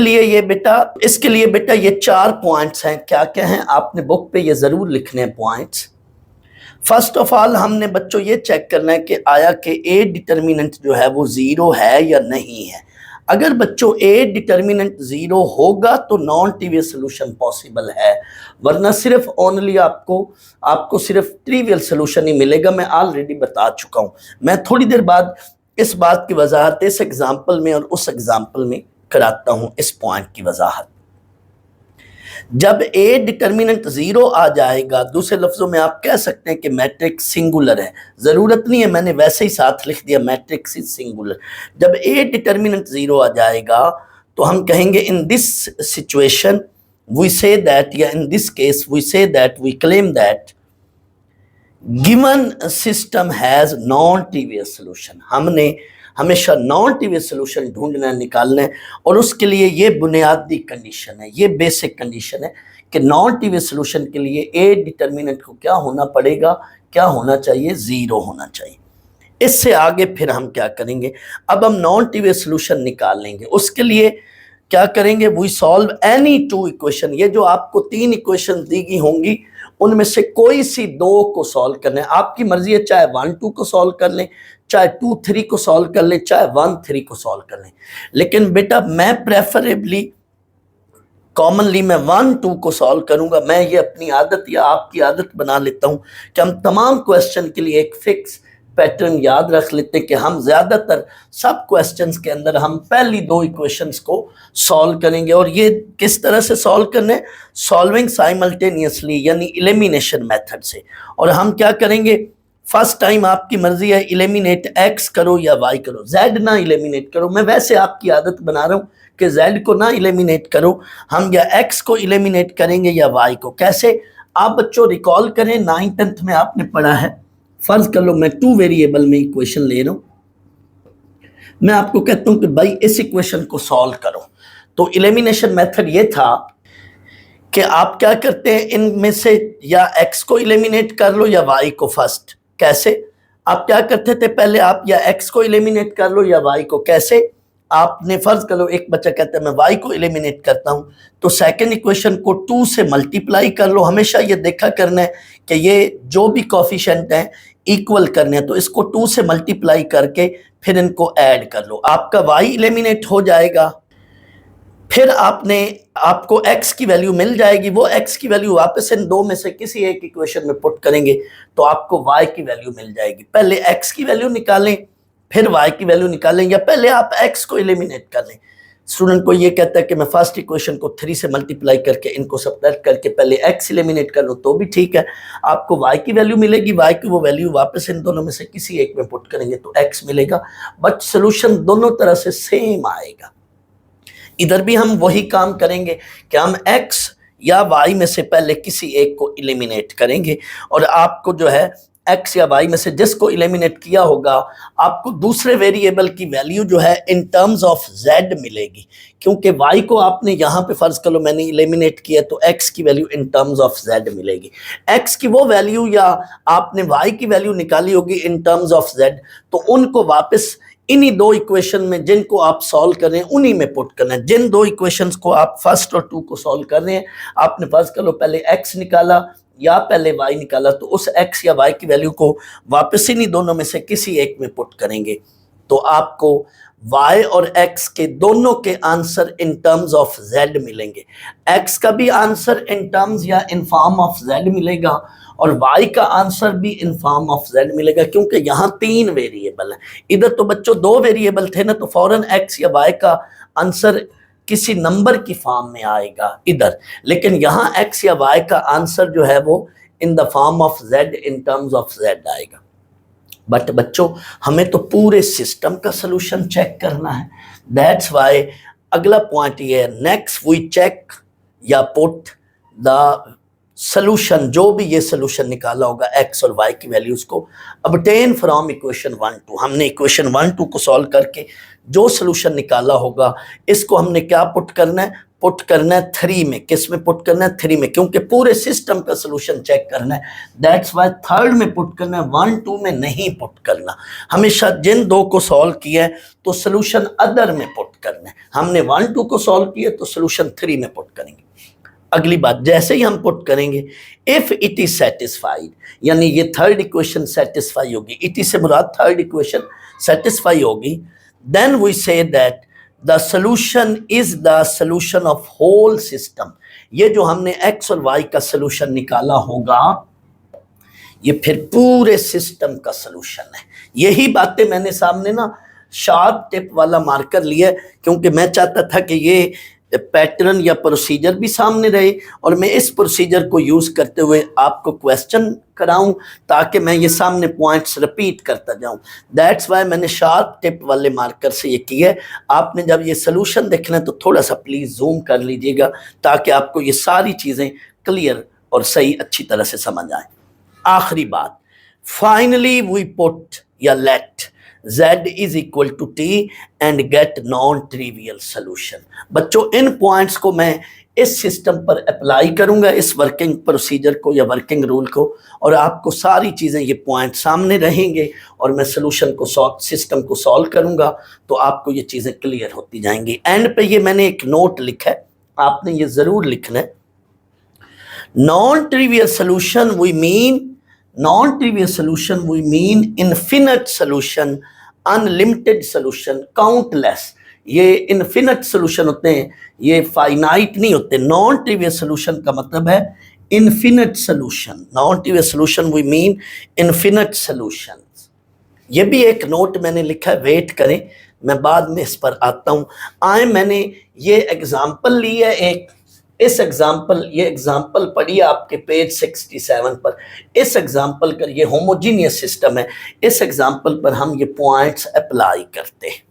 लिए बेटा ये 4 पॉइंट्स हैं। क्या क्या हैं, आपने बुक पे ये ज़रूर लिखने हैं पॉइंट्स। फर्स्ट ऑफ ऑल हमने बच्चों ये चेक करना है कि आया कि ए डिटर्मिनेंट जो है वो 0 है या नहीं है। अगर बच्चों ए डिटर्मिनेंट 0 होगा तो नॉन ट्रिवियल सोल्यूशन पॉसिबल है, वरना सिर्फ ओनली आपको सिर्फ ट्रिवियल सोल्यूशन ही मिलेगा। मैं ऑलरेडी बता चुका हूँ। मैं थोड़ी देर बाद इस बात की वजाहत इस एग्जाम्पल में और उस एग्जाम्पल में कराता हूँ, इस पॉइंट की वजाहत। जब ए डिटर्मिनेंट 0 आ जाएगा, दूसरे लफ्जों में आप कह सकते हैं कि मैट्रिक्स सिंगुलर है। जरूरत नहीं है, मैंने वैसे ही साथ लिख दिया मैट्रिक्स इज सिंगुलर। जब ए डिटर्मिनेंट 0 आ जाएगा तो हम कहेंगे in this situation we say that, या in this case we say that, we claim that given system has non trivial solution. हमने हमेशा नॉन ट्रिवियल सोल्यूशन ढूंढना है, निकालना है, और उसके लिए ये बुनियादी कंडीशन है, ये बेसिक कंडीशन है कि नॉन ट्रिवियल सोल्यूशन के लिए ए डिटर्मिनेंट को क्या होना चाहिए, 0 होना चाहिए। इससे आगे फिर हम क्या करेंगे, अब हम नॉन ट्रिवियल सोल्यूशन निकाल लेंगे। उसके लिए क्या करेंगे, वी सॉल्व एनी 2 इक्वेशन। ये जो आपको 3 इक्वेशन दी गई होंगी उनमें से कोई सी 2 को सॉल्व करना है। आपकी मर्जी है, चाहे 1 2 को सॉल्व कर लें, चाहे 2 3 को सॉल्व कर लें, चाहे 1 3 को सॉल्व कर लें। लेकिन बेटा मैं प्रेफरेबली कॉमनली मैं 1 2 को सॉल्व करूंगा। मैं ये अपनी आदत या आपकी आदत बना लेता हूं कि हम तमाम क्वेश्चन के लिए एक फिक्स पैटर्न याद रख लेते हैं कि हम ज्यादातर सब क्वेश्चंस के अंदर हम पहली 2 इक्वेशंस को सॉल्व करेंगे। और ये किस तरह से सॉल्व करने, सॉल्विंग साइमल्टेनियसली, यानी एलिमिनेशन मेथड से। और हम क्या करेंगे, फर्स्ट टाइम आपकी मर्जी है, एलिमिनेट एक्स करो या वाई करो, जेड ना एलिमिनेट करो। मैं वैसे आपकी आदत बना रहा हूँ कि जेड को ना एलिमिनेट करो, हम या एक्स को एलिमिनेट करेंगे या वाई को। कैसे, आप बच्चों रिकॉल करें, 9th 10th में आपने पढ़ा है। फर्ज कर लो मैं 2 वेरिएबल में इक्वेशन ले रहा हूँ, मैं आपको कहता हूँ कि भाई इस इक्वेशन को सॉल्व करो। तो एलिमिनेशन मेथड ये था कि आप क्या करते हैं, इनमें से या एक्स को एलिमिनेट कर लो या वाई को। फर्स्ट कैसे, आप क्या करते थे, पहले आप या एक्स को एलिमिनेट कर लो या वाई को। कैसे, आपने फर्ज कर लो एक बच्चा कहता है मैं वाई को एलिमिनेट करता हूं, तो सेकंड इक्वेशन को 2 से मल्टीप्लाई कर लो। हमेशा ये देखा करना है कि ये जो भी कोफिशिएंट है इक्वल करने हैं, तो इसको 2 से मल्टीप्लाई करके फिर इनको ऐड कर लो, आपका वाई एलिमिनेट हो जाएगा। फिर आपको x की वैल्यू मिल जाएगी, वो x की वैल्यू वापस इन 2 में से किसी एक इक्वेशन में पुट करेंगे तो आपको y की वैल्यू मिल जाएगी। पहले x की वैल्यू निकालें फिर y की वैल्यू निकालें, या पहले आप x को एलिमिनेट कर लें। स्टूडेंट को ये कहता है कि मैं फर्स्ट इक्वेशन को 3 से मल्टीप्लाई करके इनको सब्ट्रैक्ट करके पहले x एलिमिनेट कर लूँ तो भी ठीक है, आपको y की वैल्यू मिलेगी, y की वो वैल्यू वापस इन दोनों में से किसी एक में पुट करेंगे तो x मिलेगा, बट सोल्यूशन दोनों तरह से सेम आएगा। इधर भी हम वही काम करेंगे कि हम x या y में से पहले किसी एक को एलिमिनेट करेंगे और आपको जो है x या y में से जिसको एलिमिनेट किया होगा आपको दूसरे वेरिएबल की वैल्यू जो है इन टर्म्स ऑफ z मिलेगी, क्योंकि y को आपने यहाँ पे फर्ज करो मैंने एलिमिनेट किया तो x की value in terms of z मिलेगी। x की वो वैल्यू या आपने y की वैल्यू निकाली होगी इन टर्म्स ऑफ z, तो उनको वापस इन्हीं दो इक्वेशन में जिनको आप सॉल्व कर रहे हैं उन्हीं में पुट करना है। जिन दो इक्वेशंस को आप फर्स्ट और 2 को सॉल्व कर रहे हैं, आपने फर्ज कर लो पहले x निकाला या पहले y निकाला, तो उस x या y की वैल्यू को वापस इन्हीं दोनों में से किसी एक में पुट करेंगे तो आपको y और x के दोनों के answer in terms of z मिलेंगे। x का भी आंसर इन टर्म्स या इन फॉर्म ऑफ z मिलेगा और y का आंसर भी इन फॉर्म ऑफ z मिलेगा, क्योंकि यहाँ 3 वेरिएबल है। इधर तो बच्चों 2 वेरिएबल थे ना, तो फौरन x या y का आंसर किसी नंबर की फॉर्म में आएगा इधर, लेकिन यहाँ x या y का आंसर जो है वो in the form of z in terms of z आएगा। बट बच्चों हमें तो पूरे सिस्टम का सोल्यूशन चेक करना है, दैट्स वाई अगला पॉइंट ये है, नेक्स्ट वी चेक या पुट द सोल्यूशन, जो भी ये सोल्यूशन निकाला होगा x और y की वैल्यूज को ऑब्टेन फ्रॉम इक्वेशन 1 2। हमने इक्वेशन 1 2 को सॉल्व करके जो सोल्यूशन निकाला होगा इसको हमने क्या पुट करना है, पुट करना है 3 में। किस में पुट करना है? 3 में, क्योंकि पूरे सिस्टम का सोल्यूशन चेक करना है, दैट्स वाई 3rd में पुट करना है, 1 2 में नहीं पुट करना। हमेशा जिन दो को सॉल्व किया है तो सोल्यूशन अदर में पुट करना है। हमने 1 2 को सॉल्व किया तो सोल्यूशन 3 में पुट करेंगे। अगली बात, जैसे ही हम पुट करेंगे इफ इट इज सेटिस्फाइड, यानी ये 3rd इक्वेशन सेटिस्फाई होगी, इट इज से मुराद 3rd इक्वेशन सेटिस्फाई होगी, then we say that the solution is the solution of whole system. ये जो हमने x और y का सोल्यूशन निकाला होगा ये फिर पूरे सिस्टम का सोल्यूशन है। यही बातें मैंने सामने ना शार्प टिप वाला मार्कर लिया, क्योंकि मैं चाहता था कि ये पैटर्न या प्रोसीजर भी सामने रहे और मैं इस प्रोसीजर को यूज करते हुए आपको क्वेश्चन कराऊं ताकि मैं ये सामने पॉइंट्स रिपीट करता जाऊं। दैट्स वाई मैंने शार्प टिप वाले मार्कर से ये किया है। आपने जब ये सोल्यूशन देखना है तो थोड़ा सा प्लीज जूम कर लीजिएगा ताकि आपको ये सारी चीजें क्लियर और सही अच्छी तरह से समझ आए। आखिरी बात, फाइनली वी पुट या late z is equal to t and get non-trivial solution। बच्चों इन पॉइंट्स को मैं इस सिस्टम पर अप्लाई करूंगा, इस वर्किंग प्रोसीजर को या वर्किंग रूल को, और आपको सारी चीजें ये पॉइंट सामने रहेंगे और मैं सोल्यूशन को सिस्टम को सॉल्व करूंगा तो आपको ये चीजें क्लियर होती जाएंगी। एंड पे ये मैंने एक नोट लिखा है, आपने ये जरूर लिखना है। non-trivial solution we mean non-trivial solution we mean infinite solution, unlimited solution, countless। ये infinite solution होते हैं, ये finite नहीं होते। non-trivial solution का मतलब है infinite solution। non-trivial solution we mean infinite solutions। ये भी एक नोट मैंने लिखा है, वेट करें मैं बाद में इस पर आता हूँ। आए मैंने ये एग्जाम्पल ली है एक, इस एग्जाम्पल, ये एग्जाम्पल पढ़िए आपके पेज 67 पर। इस एग्जाम्पल का ये होमोजीनियस सिस्टम है, इस एग्जाम्पल पर हम ये पॉइंट्स अप्लाई करते हैं।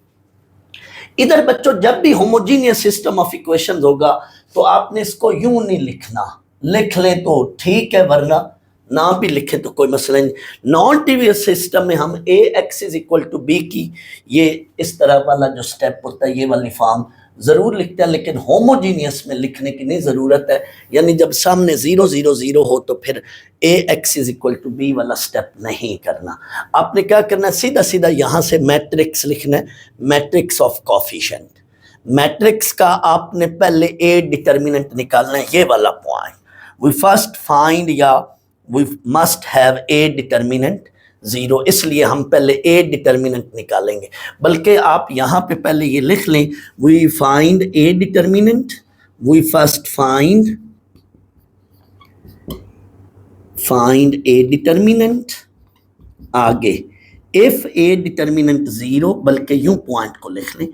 इधर बच्चों जब भी होमोजीनियस सिस्टम ऑफ इक्वेशंस होगा तो आपने इसको यूं नहीं लिखना, लिख ले तो ठीक है वरना ना भी लिखे तो कोई मसला नहीं। नॉन ट्रिवियल सिस्टम में हम ax is equal to b की ये इस तरह वाला जो स्टेप होता है ये वाली फॉर्म जरूर लिखते हैं, लेकिन होमोजीनियस में लिखने की नहीं जरूरत है। यानी जब सामने 0 0 0 हो तो फिर ax is equal to b वाला स्टेप नहीं करना। आपने क्या करना है, सीधा सीधा यहाँ से मैट्रिक्स लिखना है, मैट्रिक्स ऑफ कोफिशिएंट। मैट्रिक्स का आपने पहले a डिटर्मिनेंट निकालना है, ये वाला पॉइंट। वी फर्स्ट फाइंड या we must have a determinant 0, इसलिए हम पहले a डिटर्मिनेंट निकालेंगे। बल्कि आप यहाँ पे पहले ये लिख लें, we find a determinant, we first find a determinant, आगे इफ ए डिटर्मिनेंट जीरो, बल्कि यूं पॉइंट को लिख लें,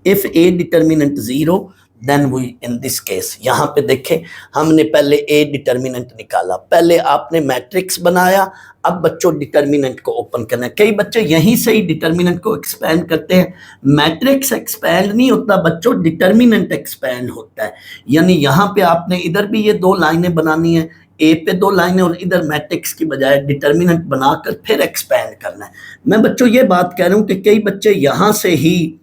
if a determinant zero then we in this case, यहां पे देखें हमने पहले ए डिटर्मिनेंट निकाला, पहले आपने मैट्रिक्स बनाया, अब बच्चों डिटर्मिनेंट को ओपन करना है। कई बच्चे यहीं से ही डिटर्मिनेंट को एक्सपेंड करते हैं, मैट्रिक्स एक्सपेंड नहीं होता बच्चों, डिटर्मिनेंट एक्सपेंड होता है। यानी यहां पे आपने इधर भी ये दो लाइनें बनानी है, ए पे दो लाइनें और इधर मैट्रिक्स की बजाय डिटर्मिनेंट बनाकर फिर एक्सपेंड करना है। मैं बच्चों ये बात कह रहा हूं कि कई बच्चे यहां से ही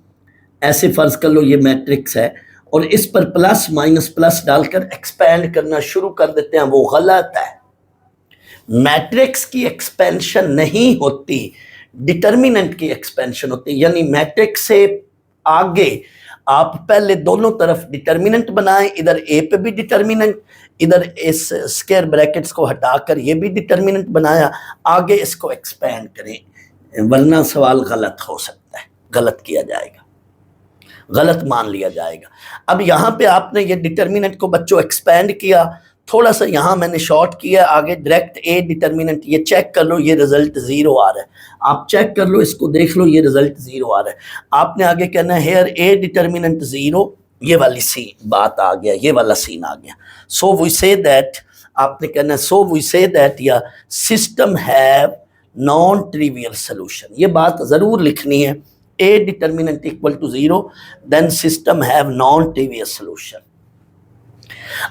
ऐसे फर्ज कर लो ये मैट्रिक्स है और इस पर प्लस माइनस प्लस डालकर एक्सपेंड करना शुरू कर देते हैं, वो गलत है। मैट्रिक्स की एक्सपेंशन नहीं होती, डिटर्मिनेंट की एक्सपेंशन होती है। यानी मैट्रिक्स से आगे आप पहले दोनों तरफ डिटर्मिनेंट बनाएं, इधर ए पे भी डिटर्मिनेंट, इधर इस स्क्वायर ब्रैकेट्स को हटाकर ये भी डिटर्मिनेंट बनाया, आगे इसको एक्सपेंड करें, वरना सवाल गलत हो सकता है, गलत किया जाएगा, गलत मान लिया जाएगा। अब यहाँ पे आपने ये डिटर्मिनेंट को बच्चों एक्सपेंड किया, थोड़ा सा यहाँ मैंने शॉर्ट किया, आगे डायरेक्ट ए डिटर्मिनेंट, ये चेक कर लो, ये रिजल्ट जीरो आ रहा है, आप चेक कर लो, इसको देख लो, ये रिजल्ट जीरो आ रहा है। आपने आगे कहना है हेयर ए डिटर्मिनेंट जीरो, ये वाली सी बात आ गया, ये वाला सीन आ गया। सो वी से दैट, आपने कहना है सो वी से दैट या system have non trivial solution, ये बात जरूर लिखनी है। A determinant equal to 0, then system have non-trivial solution।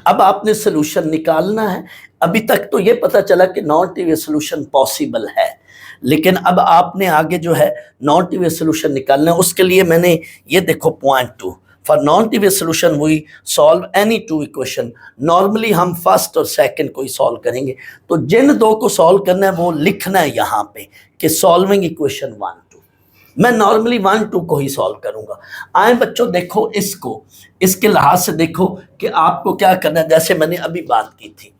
अब आपने सोल्यूशन निकालना है। अभी तक तो ये पता चला कि नॉन ट्रिवियल सोल्यूशन पॉसिबल है, लेकिन अब आपने आगे जो है नॉन ट्रिवियल सोल्यूशन निकालना है। उसके लिए मैंने ये देखो point 2, for non trivial solution we solve any two equation. Normally हम फर्स्ट और सेकंड को ही सॉल्व करेंगे, तो जिन दो को सॉल्व करना है वो लिखना है यहाँ पे कि सॉल्विंग इक्वेशन 1 2। मैं नॉर्मली 1 2 को ही सॉल्व करूंगा। आए बच्चों देखो इसको, इसके लिहाज से देखो कि आपको क्या करना है। जैसे मैंने अभी बात की थी,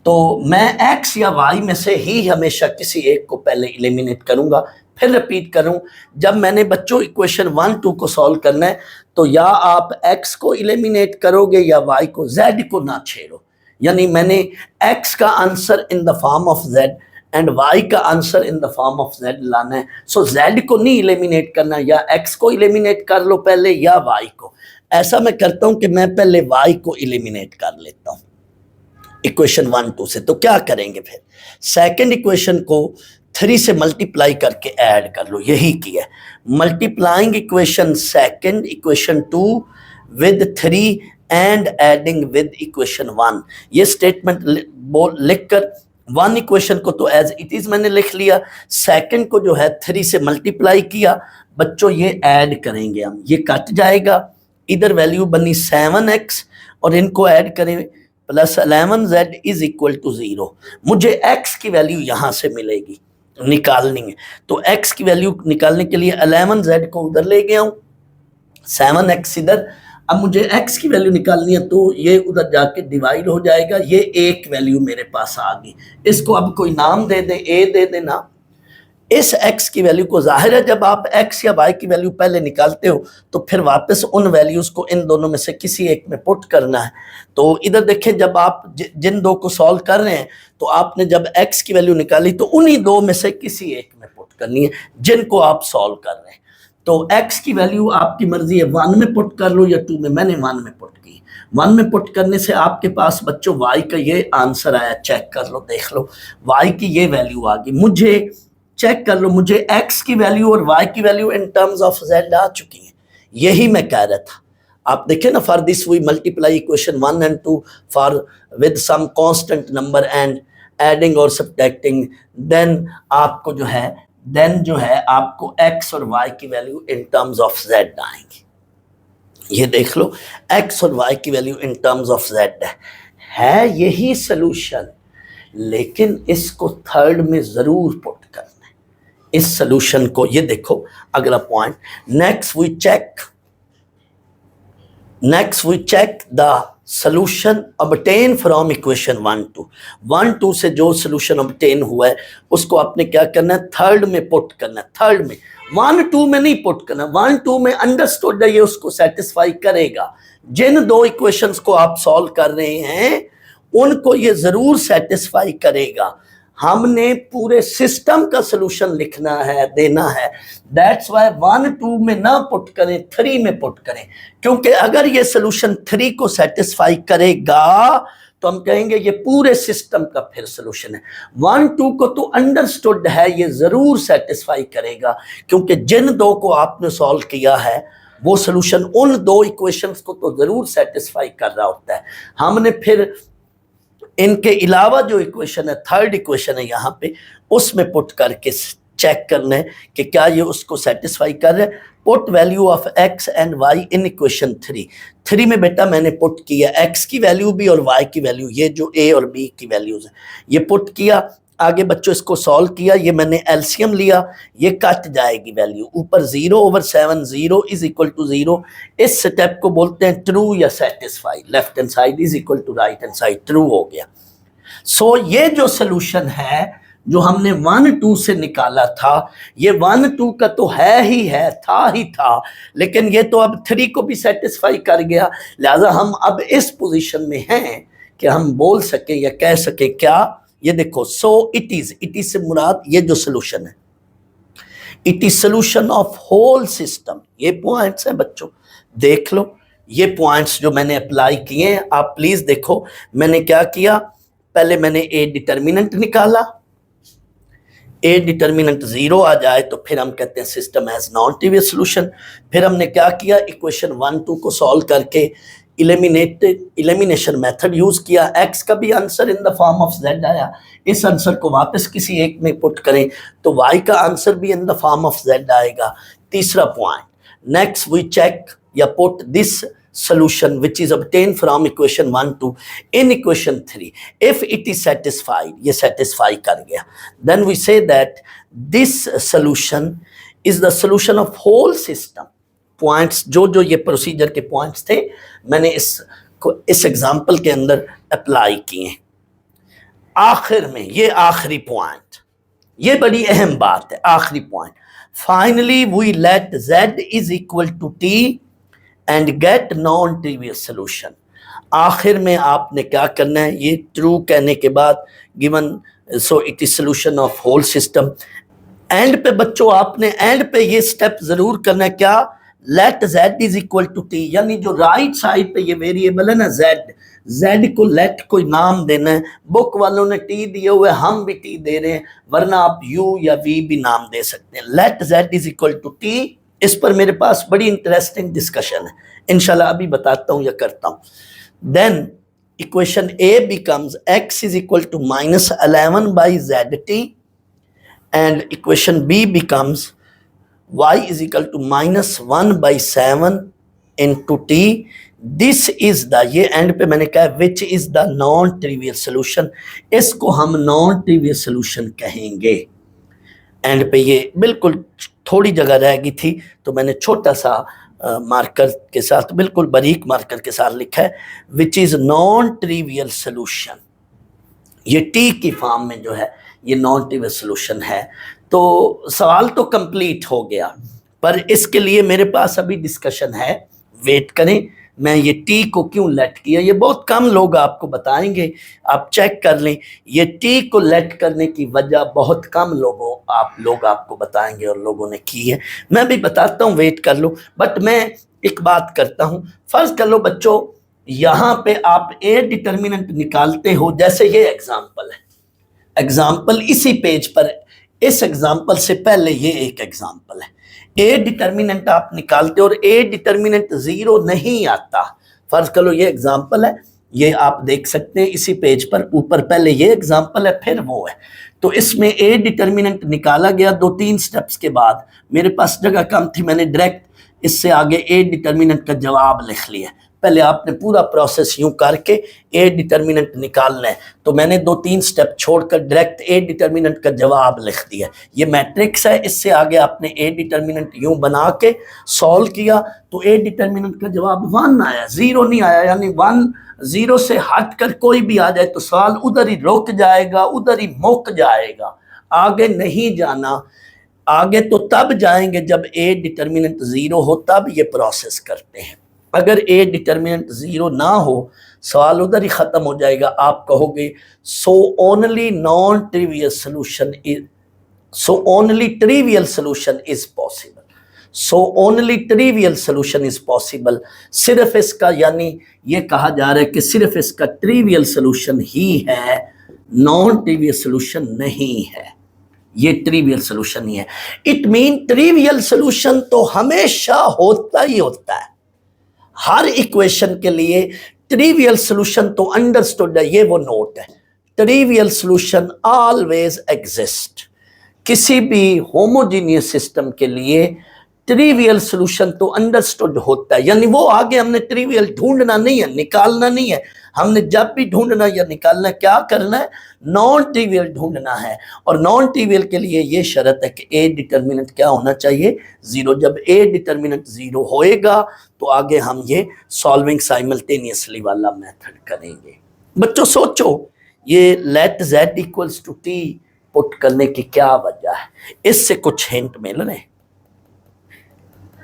तो मैं x या y में से ही हमेशा किसी एक को पहले एलिमिनेट करूंगा, फिर रिपीट करूं। जब मैंने बच्चों इक्वेशन 1 2 को सॉल्व करना है, तो या आप x को एलिमिनेट करोगे या y को, z को ना छेड़ो। यानी मैंने x का answer in the form of z and y का answer in the form of z लाना है। सो z को नहीं एलिमिनेट करना, या x को एलिमिनेट कर लो पहले या y को। ऐसा मैं करता हूं कि मैं पहले y को एलिमिनेट कर लेता हूं इक्वेशन 1 2 से। तो क्या करेंगे फिर, सेकंड इक्वेशन को 3 से मल्टीप्लाई करके ऐड कर लो, यही किया। Multiplying equation second equation 2 with 3 and adding with equation 1। ये स्टेटमेंट लिखकर 1 इक्वेशन को तो एज इट इज मैंने लिख लिया, सेकंड को जो है 3 से मल्टीप्लाई किया। बच्चों ये ऐड करेंगे हम, ये कट जाएगा, इधर वैल्यू बनी 7x और इनको ऐड करें plus 11z is equal to 0। मुझे x की वैल्यू यहां से मिलेगी, निकालनी है। तो x की वैल्यू निकालने के लिए 11z को उधर ले गया हूं, 7x इधर। अब मुझे x की वैल्यू निकालनी है, तो ये उधर जाके डिवाइड हो जाएगा, ये एक वैल्यू मेरे पास आ गई। इसको अब कोई नाम दे दे, a दे देना। इस x की वैल्यू को, जाहिर है जब आप x या y की वैल्यू पहले निकालते हो तो फिर वापस उन वैल्यूज को इन दोनों में से किसी एक में पुट करना है। तो इधर देखें, जब आप जिन दो को सॉल्व कर रहे हैं, तो आपने जब x की वैल्यू निकाली तो उन्हीं दो में से किसी एक में पुट करनी है जिनको आप सॉल्व कर रहे हैं। तो x की वैल्यू आपकी मर्जी है, 1 में पुट कर लो या 2 में। मैंने 1 में पुट की। 1 में पुट करने से आपके पास बच्चों y का ये आंसर आया, चेक कर लो, देख लो, y की ये वैल्यू आ गई। मुझे चेक कर लो, मुझे x की वैल्यू और y की value in terms of z आ चुकी है। यही मैं कह रहा था। आप देखें ना, for this we multiply equation 1 and 2 for with some constant number and adding और सब्ट्रैक्टिंग, देन आपको जो है आपको x और y की value in terms of z आएंगी। ये देख लो, x और y की value in terms of z है यही सोल्यूशन, लेकिन इसको थर्ड में जरूर पुट करना है इस सोल्यूशन को। ये देखो अगला point, next we check the solution obtain from equation 1 2 से जो सोल्यूशन ऑब्टेन हुआ है उसको आपने क्या करना है, थर्ड में पुट करना है। थर्ड में, 1 2 में नहीं पुट करना। 1 2 में अंडरस्टूड है, ये उसको सेटिस्फाई करेगा। जिन दो इक्वेशंस को आप सॉल्व कर रहे हैं उनको ये जरूर सेटिस्फाई करेगा। हमने पूरे सिस्टम का सोल्यूशन लिखना है, देना है। दैट्स वाई 1 2 में ना पुट करें, 3 में पुट करें, क्योंकि अगर ये सोल्यूशन 3 को सेटिस्फाई करेगा तो हम कहेंगे ये पूरे सिस्टम का फिर सोल्यूशन है। 1 2 को तो अंडरस्टूड है, ये जरूर सेटिस्फाई करेगा, क्योंकि जिन दो को आपने सॉल्व किया है वो सोल्यूशन उन दो इक्वेशंस को तो जरूर सेटिस्फाई कर रहा होता है। हमने फिर इनके अलावा जो इक्वेशन है, थर्ड इक्वेशन है यहाँ पे, उसमें पुट करके चेक करना है कि क्या ये उसको सेटिस्फाई कर रहा है। Put value of x and y in equation 3 में बेटा मैंने पुट किया x की वैल्यू भी और y की वैल्यू, ये जो a और b की वैल्यूज है ये पुट किया। आगे बच्चों इसको सॉल्व किया, ये मैंने एलसीएम लिया, ये कट जाएगी वैल्यू, ऊपर 0/7, 0 इज इक्वल टू 0। इस स्टेप को बोलते हैं ट्रू या satisfy. Left hand side is equal to right hand side, true हो गया। सो ये जो सोल्यूशन है जो हमने 1 2 से निकाला था, ये 1 2 का तो है ही है, था ही था, लेकिन ये तो अब 3 को भी सेटिस्फाई कर गया। लिहाजा हम अब इस पोजीशन में हैं कि हम बोल सकें या कह सकें क्या, ये देखो, सो इट इज से मुराद ये जो सोल्यूशन है, it is solution of whole system. ये पॉइंट्स हैं बच्चों, देख लो ये पॉइंट्स जो मैंने अप्लाई किए हैं, आप प्लीज देखो। मैंने क्या किया, पहले मैंने ए डिटर्मिनेंट निकाला, ए डिटर्मिनेंट 0 आ जाए तो फिर हम कहते हैं system has non trivial solution. फिर हमने क्या किया, इक्वेशन 1 2 को सॉल्व करके इलिमिनेशन मेथड यूज किया। x का भी answer in the form of z आया, इस आंसर को वापस किसी एक में पुट करें तो y का आंसर भी in the form of z आएगा। तीसरा पॉइंट, नेक्स्ट वी चेक या put this solution which is obtained from equation 1 2 in equation 3, if it is satisfied, ये satisfy कर गया, then we say that this solution is the solution of whole system। Points जो ये प्रोसीजर के पॉइंट्स थे मैंने इस एग्जाम्पल के अंदर अप्लाई किए। आखिर में ये आखिरी पॉइंट, ये बड़ी अहम बात है, आखिरी point, finally we let z is equal to t and get non trivial solution. आखिर में आपने क्या करना है, ये ट्रू कहने के बाद given so it is solution of whole system. And पे बच्चों आपने एंड पे ये स्टेप जरूर करना है, क्या, let z is equal to t, यानी जो राइट साइड पे ये वेरिएबल है ना z को लेट कोई नाम देना है। बुक वालों ने t दिए हुए, हम भी t दे रहे हैं, वरना आप u या v भी नाम दे सकते हैं। Let z is equal to t, इस पर मेरे पास बड़ी इंटरेस्टिंग डिस्कशन है, इंशाल्लाह अभी बताता हूं या करता हूं। Then equation a becomes x is equal to -11 by zt and equation b becomes y is equal to -1 by 7 into t। This is the, ये एंड पे मैंने कहा which is the non trivial solution, इसको हम नॉन ट्रिवियल सोल्यूशन कहेंगे। एंड पे ये बिल्कुल थोड़ी जगह रह गई थी तो मैंने छोटा सा मार्कर के साथ, बिल्कुल बारीक मार्कर के साथ लिखा है which is non trivial solution. ये टी की फॉर्म में जो है ये नॉन ट्रिवियल सोल्यूशन है। तो सवाल तो कंप्लीट हो गया, पर इसके लिए मेरे पास अभी डिस्कशन है, वेट करें। मैं ये टी को क्यों लेट किया, ये बहुत कम लोग आपको बताएंगे, आप चेक कर लें। ये टी को लेट करने की वजह बहुत कम लोग आपको बताएंगे और लोगों ने की है, मैं भी बताता हूँ, वेट कर लो। बट मैं एक बात करता हूँ, फर्ज कर लो बच्चों यहाँ पे आप ए डिटर्मिनेंट निकालते हो, जैसे ये एग्जाम्पल है, एग्जाम्पल इसी पेज पर, इस एग्जाम्पल से पहले ये एक एग्जाम्पल है। ए डिटर्मिनेंट आप निकालते हो और ए डिटर्मिनेंट 0 नहीं आता। फर्ज करो ये एग्जाम्पल है, ये आप देख सकते हैं इसी पेज पर, ऊपर पहले ये एग्जाम्पल है फिर वो है। तो इसमें ए डिटर्मिनेंट निकाला गया 2-3 स्टेप्स के बाद, मेरे पास जगह कम थी, मैंने डायरेक्ट इससे आगे ए डिटर्मिनेंट का जवाब लिख लिया। पहले आपने पूरा प्रोसेस यूं करके ए डिटर्मिनेंट निकालना है, तो मैंने 2-3 स्टेप छोड़कर डायरेक्ट ए डिटर्मिनेंट का जवाब लिख दिया। ये मैट्रिक्स है, इससे आगे आपने ए डिटर्मिनेंट यूं बना के सॉल्व किया तो ए डिटर्मिनेंट का जवाब 1 आया, 0 नहीं आया। यानी 1 0 से हट कर कोई भी आ जाए तो सवाल उधर ही रुक जाएगा, उधर ही मुक जाएगा, आगे नहीं जाना। आगे तो तब जाएंगे जब ए डिटर्मिनेंट 0 हो, तब ये प्रोसेस करते हैं। अगर ए डिटर्मिनेंट 0 ना हो, सवाल उधर ही खत्म हो जाएगा। आप कहोगे so only non trivial solution is, so only trivial solution is possible, so only trivial solution is possible. सिर्फ इसका यानी ये कहा जा रहा है कि सिर्फ इसका ट्रिवियल सोल्यूशन ही है, नॉन ट्रिवियल सोल्यूशन नहीं है, ये ट्रिवियल सोल्यूशन ही है। इट मीन ट्रिवियल सोल्यूशन तो हमेशा होता ही होता है, हर इक्वेशन के लिए ट्रिवियल सोल्यूशन तो अंडरस्टूड है, ये वो नोट है, ट्रिवियल सोल्यूशन ऑलवेज एग्जिस्ट। किसी भी होमोजीनियस सिस्टम के लिए ट्रिवियल सोल्यूशन तो अंडरस्टूड होता है, यानी वो आगे हमने ट्रिवियल ढूंढना नहीं है, निकालना नहीं है, हमने जब भी ढूंढना या निकालना क्या करना है, नॉन ट्रिवियल ढूंढना है। और नॉन ट्रिवियल के लिए ये शर्त है कि ए डिटर्मिनेंट क्या होना चाहिए, जीरो। जब ए डिटर्मिनेंट जीरो होएगा तो आगे हम ये सॉल्विंग साइमल्टेनियसली वाला मेथड करेंगे। बच्चों सोचो, ये let z equals to t put करने की क्या वजह है, इससे कुछ हिंट मिल रहे हैं।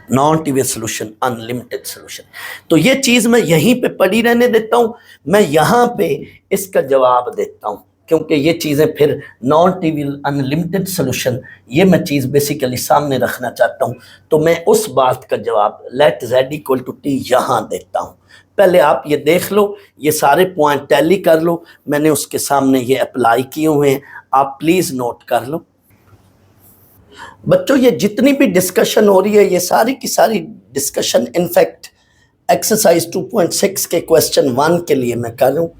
Non trivial solution, unlimited solution, तो ये चीज मैं यहीं पे पड़ी रहने देता हूं, मैं यहां पे इसका जवाब देता हूं, क्योंकि ये चीजें फिर नॉन ट्रिवियल अनलिमिटेड सोल्यूशन, ये मैं चीज बेसिकली सामने रखना चाहता हूं, तो मैं उस बात का जवाब let z equal to t यहां देता हूं। पहले आप ये देख लो, ये सारे पॉइंट टैली कर लो, मैंने उसके सामने ये अप्लाई किए हुए हैं, आप प्लीज नोट कर लो। बच्चों ये जितनी भी डिस्कशन हो रही है, ये सारी की सारी डिस्कशन इनफैक्ट एक्सरसाइज 2.6 के क्वेश्चन 1 के लिए मैं कर रहा हूँ।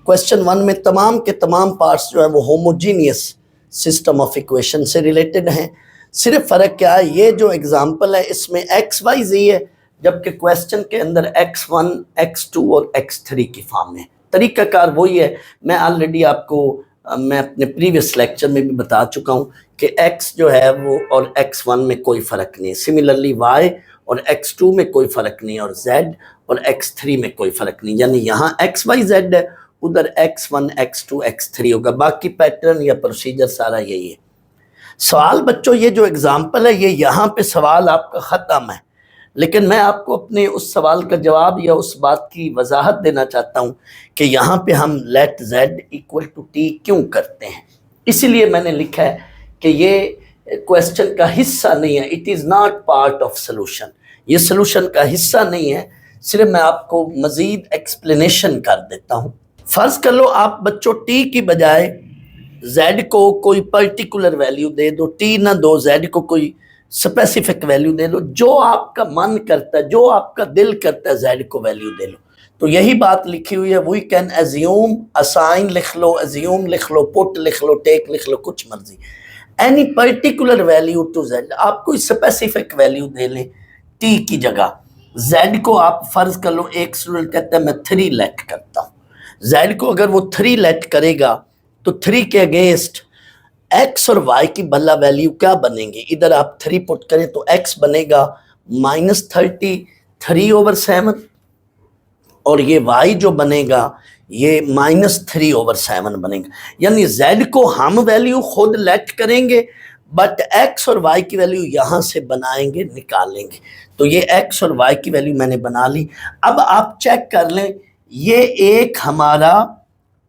क्वेश्चन 1 में तमाम के तमाम पार्ट्स जो है वो होमोजीनियस सिस्टम ऑफ इक्वेशन से रिलेटेड हैं। सिर्फ फ़र्क क्या है, ये जो एग्जांपल है इसमें एक्स वाई जी है, जबकि क्वेश्चन के अंदर x1, x2 और x3 की फॉर्म में। तरीकाकार वही है, मैं ऑलरेडी आपको मैं अपने प्रीवियस लेक्चर में भी बता चुका हूँ कि x जो है वो और x1 में कोई फ़र्क नहीं, सिमिलरली y और x2 में कोई फ़र्क नहीं, और z और x3 में कोई फ़र्क नहीं, यानी यहाँ x y z है, उधर x1 x2 x3 होगा। बाकी पैटर्न या प्रोसीजर सारा यही है। सवाल बच्चों ये जो एग्जाम्पल है, ये यहाँ पे सवाल आपका ख़त्म है, लेकिन मैं आपको अपने उस सवाल का जवाब या उस बात की वजाहत देना चाहता हूँ कि यहाँ पे हम let z equal to t क्यों करते हैं। इसीलिए मैंने लिखा है कि ये क्वेश्चन का हिस्सा नहीं है, it is not part of solution, ये सोल्यूशन का हिस्सा नहीं है, सिर्फ मैं आपको मज़ीद एक्सप्लेनेशन कर देता हूँ। फ़र्ज़ कर लो आप बच्चों टी की बजाय z को कोई पर्टिकुलर वैल्यू दे दो, टी ना दो, z को कोई स्पेसिफिक वैल्यू दे लो, जो आपका मन करता है, जो आपका दिल करता है z को वैल्यू दे लो। तो यही बात लिखी हुई है, वी कैन एज्यूम, असाइन लिख लो, एज्यूम लिख लो, पुट लिख लो, टेक लिख लो, कुछ मर्जी, any particular value to z। आप कोई स्पेसिफिक वैल्यू दे लें t की जगह, z को आप फर्ज कर लो, एक स्टूडेंट कहता है मैं 3 लेट करता हूँ, z को अगर वो 3 लेट करेगा तो 3 के अगेंस्ट x और y की भला वैल्यू क्या बनेंगी, इधर आप 3 पुट करें तो x बनेगा -33/7 और ये y जो बनेगा ये -3/7 बनेगा। यानी z को हम वैल्यू खुद लेट करेंगे, बट x और y की वैल्यू यहाँ से बनाएंगे, निकालेंगे। तो ये x और y की वैल्यू मैंने बना ली। अब आप चेक कर लें, ये एक हमारा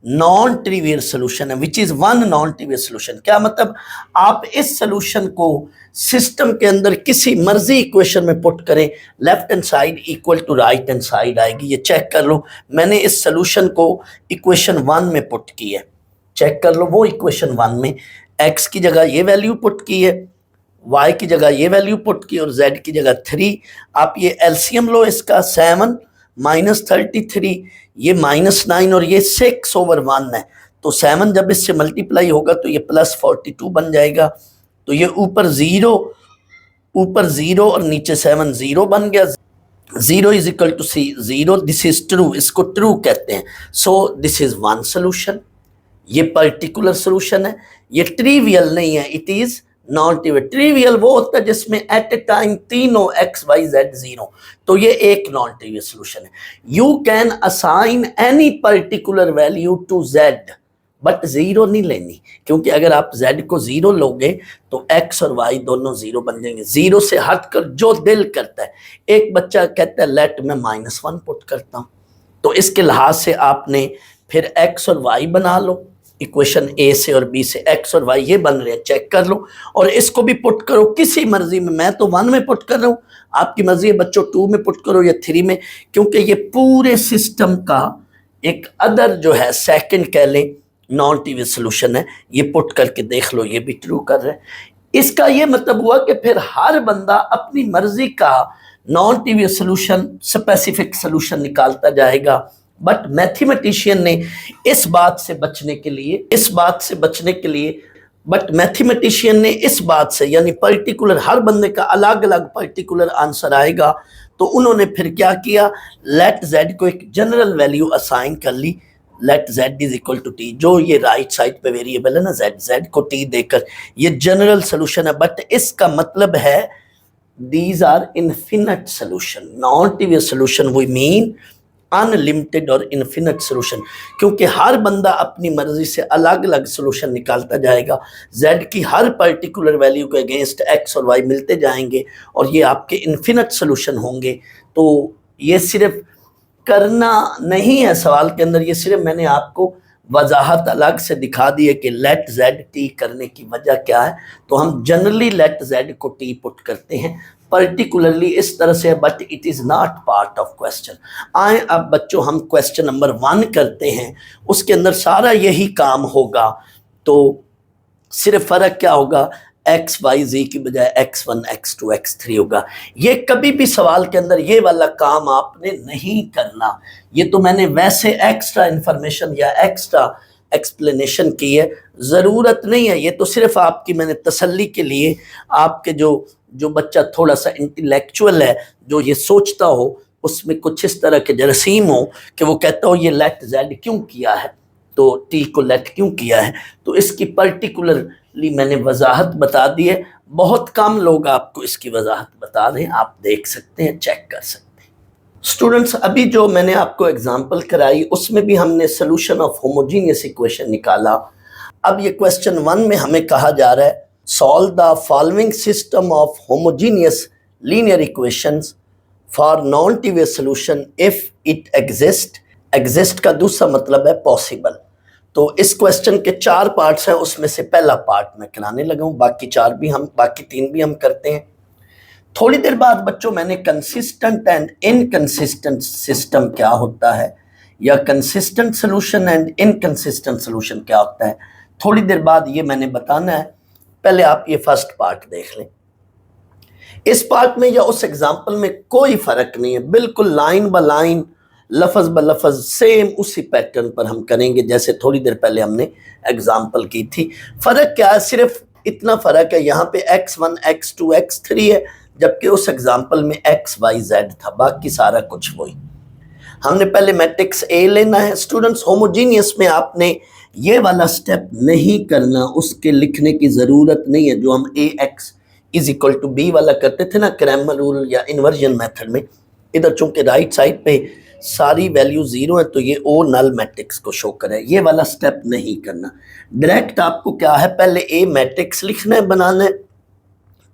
नॉन ट्रिवियल सोल्यूशन है, which is one non trivial solution. क्या मतलब, आप इस सोल्यूशन को सिस्टम के अंदर किसी मर्जी इक्वेशन में पुट करें, left hand side equal to right hand side आएगी। ये चेक कर लो, मैंने इस सोल्यूशन को इक्वेशन 1 में पुट की है, चेक कर लो, वो इक्वेशन 1 में x की जगह ये वैल्यू पुट की है, y की जगह ये वैल्यू पुट की और z की जगह 3। आप ये एलसीएम लो इसका, 7 -33, ये -9 और ये 6/1 है, तो 7 जब इससे मल्टीप्लाई होगा तो ये +42 बन जाएगा। तो ये ऊपर जीरो और नीचे 7, 0 बन गया। 0 is equal to c 0, this is true, इसको ट्रू कहते हैं। So this is one solution, ये पर्टिकुलर सोल्यूशन है, ये ट्रिवियल नहीं है, it is non trivial. Trivial वो होता है जिसमें एट ए टाइम तीनों x y z 0, तो ये एक नॉन ट्रिवियल सोल्यूशन है। You can assign any particular value to z, but 0 नहीं लेनी, क्योंकि अगर आप z को 0 लोगे तो x और y दोनों 0 बन जाएंगे। 0 से हटकर जो दिल करता है, एक बच्चा कहता है लेट मैं -1 पुट करता हूँ, तो इसके लिहाज से आपने फिर x और y बना लो, इक्वेशन ए से और बी से x और y ये बन रहे हैं, चेक कर लो और इसको भी पुट करो किसी मर्जी में। मैं तो 1 में पुट कर रहा हूँ, आपकी मर्जी है बच्चों 2 में पुट करो या 3 में, क्योंकि ये पूरे सिस्टम का एक अदर जो है सेकंड कह लें नॉन ट्रिवियल सोल्यूशन है। ये पुट करके देख लो, ये भी ट्रू कर रहे हैं। इसका ये मतलब हुआ कि फिर हर बंदा अपनी मर्जी का non trivial solution, specific solution निकालता जाएगा। बट मैथमेटिशियन ने इस बात से बचने के लिए यानी पर्टिकुलर हर बंदे का अलग अलग पर्टिकुलर आंसर आएगा, तो उन्होंने फिर क्या किया, लेट z को एक जनरल वैल्यू असाइन कर ली, let z is equal to t, जो ये राइट साइड पे वेरिएबल है ना z को t देकर ये जनरल सोल्यूशन है। बट इसका मतलब है these are infinite solution, non-trivial solution we mean unlimited और इन्फिनिट सोल्यूशन, क्योंकि हर बंदा अपनी मर्जी से अलग अलग सोल्यूशन निकालता जाएगा। z की हर पर्टिकुलर वैल्यू के अगेंस्ट x और y मिलते जाएंगे और ये आपके इन्फिनिट सोल्यूशन होंगे। तो ये सिर्फ करना नहीं है सवाल के अंदर, ये सिर्फ मैंने आपको वजाहत अलग से दिखा दी है कि लेट जेड टी करने की वजह क्या है। तो हम जनरली लेट जेड को टी पुट करते हैं, पर्टिकुलरली इस तरह से, but it is not part of question. आए अब बच्चों हम क्वेश्चन नंबर 1 करते हैं, उसके अंदर सारा यही काम होगा। तो सिर्फ फ़र्क क्या होगा, एक्स वाई जी की बजाय x1 x2 x3 होगा। ये कभी भी सवाल के अंदर ये वाला काम आपने नहीं करना, ये तो मैंने वैसे एक्स्ट्रा इंफॉर्मेशन या एक्स्ट्रा एक्सप्लेनेशन की है, ज़रूरत नहीं है। ये तो सिर्फ आपकी मैंने तसल्ली के लिए, आपके जो बच्चा थोड़ा सा इंटेलेक्चुअल है, जो ये सोचता हो, उसमें कुछ इस तरह के जरासीम हो कि वो कहता हो ये लेट जेड क्यों किया है, तो टी को लेट क्यों किया है, तो इसकी पर्टिकुलरली मैंने वजाहत बता दी है। बहुत कम लोग आपको इसकी वजाहत बता दें, आप देख सकते हैं, चेक कर सकते हैं। स्टूडेंट्स, अभी जो मैंने आपको एग्जांपल कराई उसमें भी हमने सोल्यूशन ऑफ होमोजीनियस इक्वेशन निकाला। अब ये क्वेश्चन 1 में हमें कहा जा रहा है solve the following system of homogeneous linear equations for non trivial solution if it exist का दूसरा मतलब है पॉसिबल। तो इस क्वेश्चन के 4 पार्ट्स हैं, उसमें से पहला पार्ट मैं कराने लगा हूँ, बाकी 3 भी हम करते हैं। थोड़ी देर बाद बच्चों मैंने कंसिस्टेंट एंड इनकंसिस्टेंट सिस्टम क्या होता है, या consistent solution and inconsistent solution क्या होता है, थोड़ी देर बाद ये मैंने बताना है। पहले आप ये फर्स्ट पार्ट देख लें। इस पार्ट में या उस एग्जाम्पल में कोई फर्क नहीं है, बिल्कुल लाइन ब लाइन, लफज ब लफज सेम उसी पैटर्न पर हम करेंगे जैसे थोड़ी देर पहले हमने एग्जाम्पल की थी। फर्क क्या है, सिर्फ इतना फर्क है, यहाँ पे x1 x2 x3 है, जबकि उस एग्जाम्पल में x y z था, बाकी सारा कुछ वही। हमने पहले मैट्रिक्स A लेना है। स्टूडेंट्स, होमोजीनियस में आपने ये वाला स्टेप नहीं करना, उसके लिखने की ज़रूरत नहीं है, जो हम AX is equal to B वाला करते थे ना क्रैमर रूल या इन्वर्जन मेथड में। इधर चूंकि राइट साइड पे सारी वैल्यू 0 है तो ये O नल मैट्रिक्स को शो करे, ये वाला स्टेप नहीं करना। डायरेक्ट आपको क्या है, पहले A मैट्रिक्स लिखना है, बनाना है,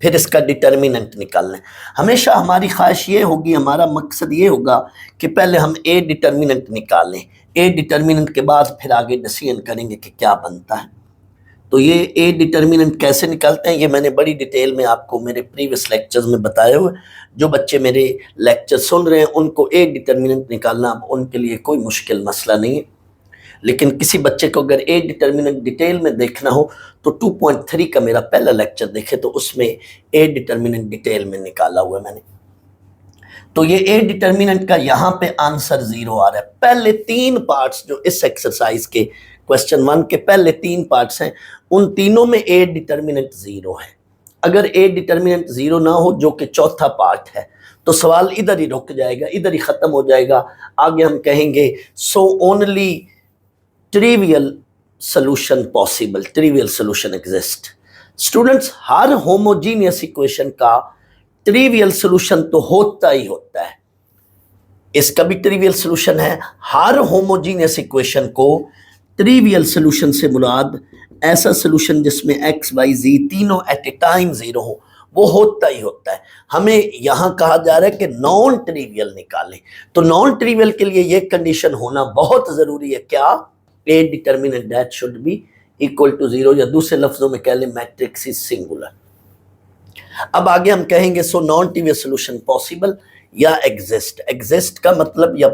फिर इसका डिटर्मिनेंट निकालना है। हमेशा हमारी ख्वाहिश ये होगी, हमारा मकसद ये होगा कि पहले हम A डिटर्मिनेंट निकालें, A डिटर्मिनेंट के बाद फिर आगे डिसीजन करेंगे कि क्या बनता है। तो ये A डिटर्मिनेंट कैसे निकालते हैं ये मैंने बड़ी डिटेल में आपको मेरे प्रीवियस लेक्चर्स में बताए हुए। जो बच्चे मेरे लेक्चर सुन रहे हैं उनको A डिटर्मिनेंट निकालना अब उनके लिए कोई मुश्किल मसला नहीं है, लेकिन किसी बच्चे को अगर A डिटर्मिनेंट डिटेल में देखना हो तो 2.3 का मेरा पहला लेक्चर देखे, तो उसमें A डिटर्मिनेंट डिटेल में निकाला हुआ है मैंने। तो ये A डिटर्मिनेंट का यहाँ पे आंसर 0 आ रहा है। पहले 3 पार्ट्स जो इस एक्सरसाइज के क्वेश्चन 1 के पहले 3 पार्ट्स हैं, उन तीनों में A डिटर्मिनेंट 0 है। अगर A डिटर्मिनेंट 0 ना हो, जो कि चौथा पार्ट है, तो सवाल इधर ही रुक जाएगा, इधर ही ख़त्म हो जाएगा। आगे हम कहेंगे so only trivial solution possible, trivial solution exist. Students, हर होमोजीनियस इक्वेशन का ट्रिवियल सोल्यूशन तो होता ही होता है, इसका भी ट्रिवियल सोल्यूशन है। हर होमोजीनियस इक्वेशन को ट्रिवियल सोल्यूशन से मुराद ऐसा सोल्यूशन जिसमें x y z तीनों एट ए टाइम 0 हो, वो होता ही होता है। हमें यहाँ कहा जा रहा है कि नॉन ट्रिवियल निकालें, तो नॉन ट्रिवियल के लिए ये कंडीशन होना बहुत जरूरी है, क्या? A determinant that should be equal to 0, या दूसरे लफ्जों में कह लें मैट्रिक्स इज सिंगुलर। अब आगे हम कहेंगे so non trivial solution possible या एग्जिस्ट। एग्जिस्ट का मतलब, या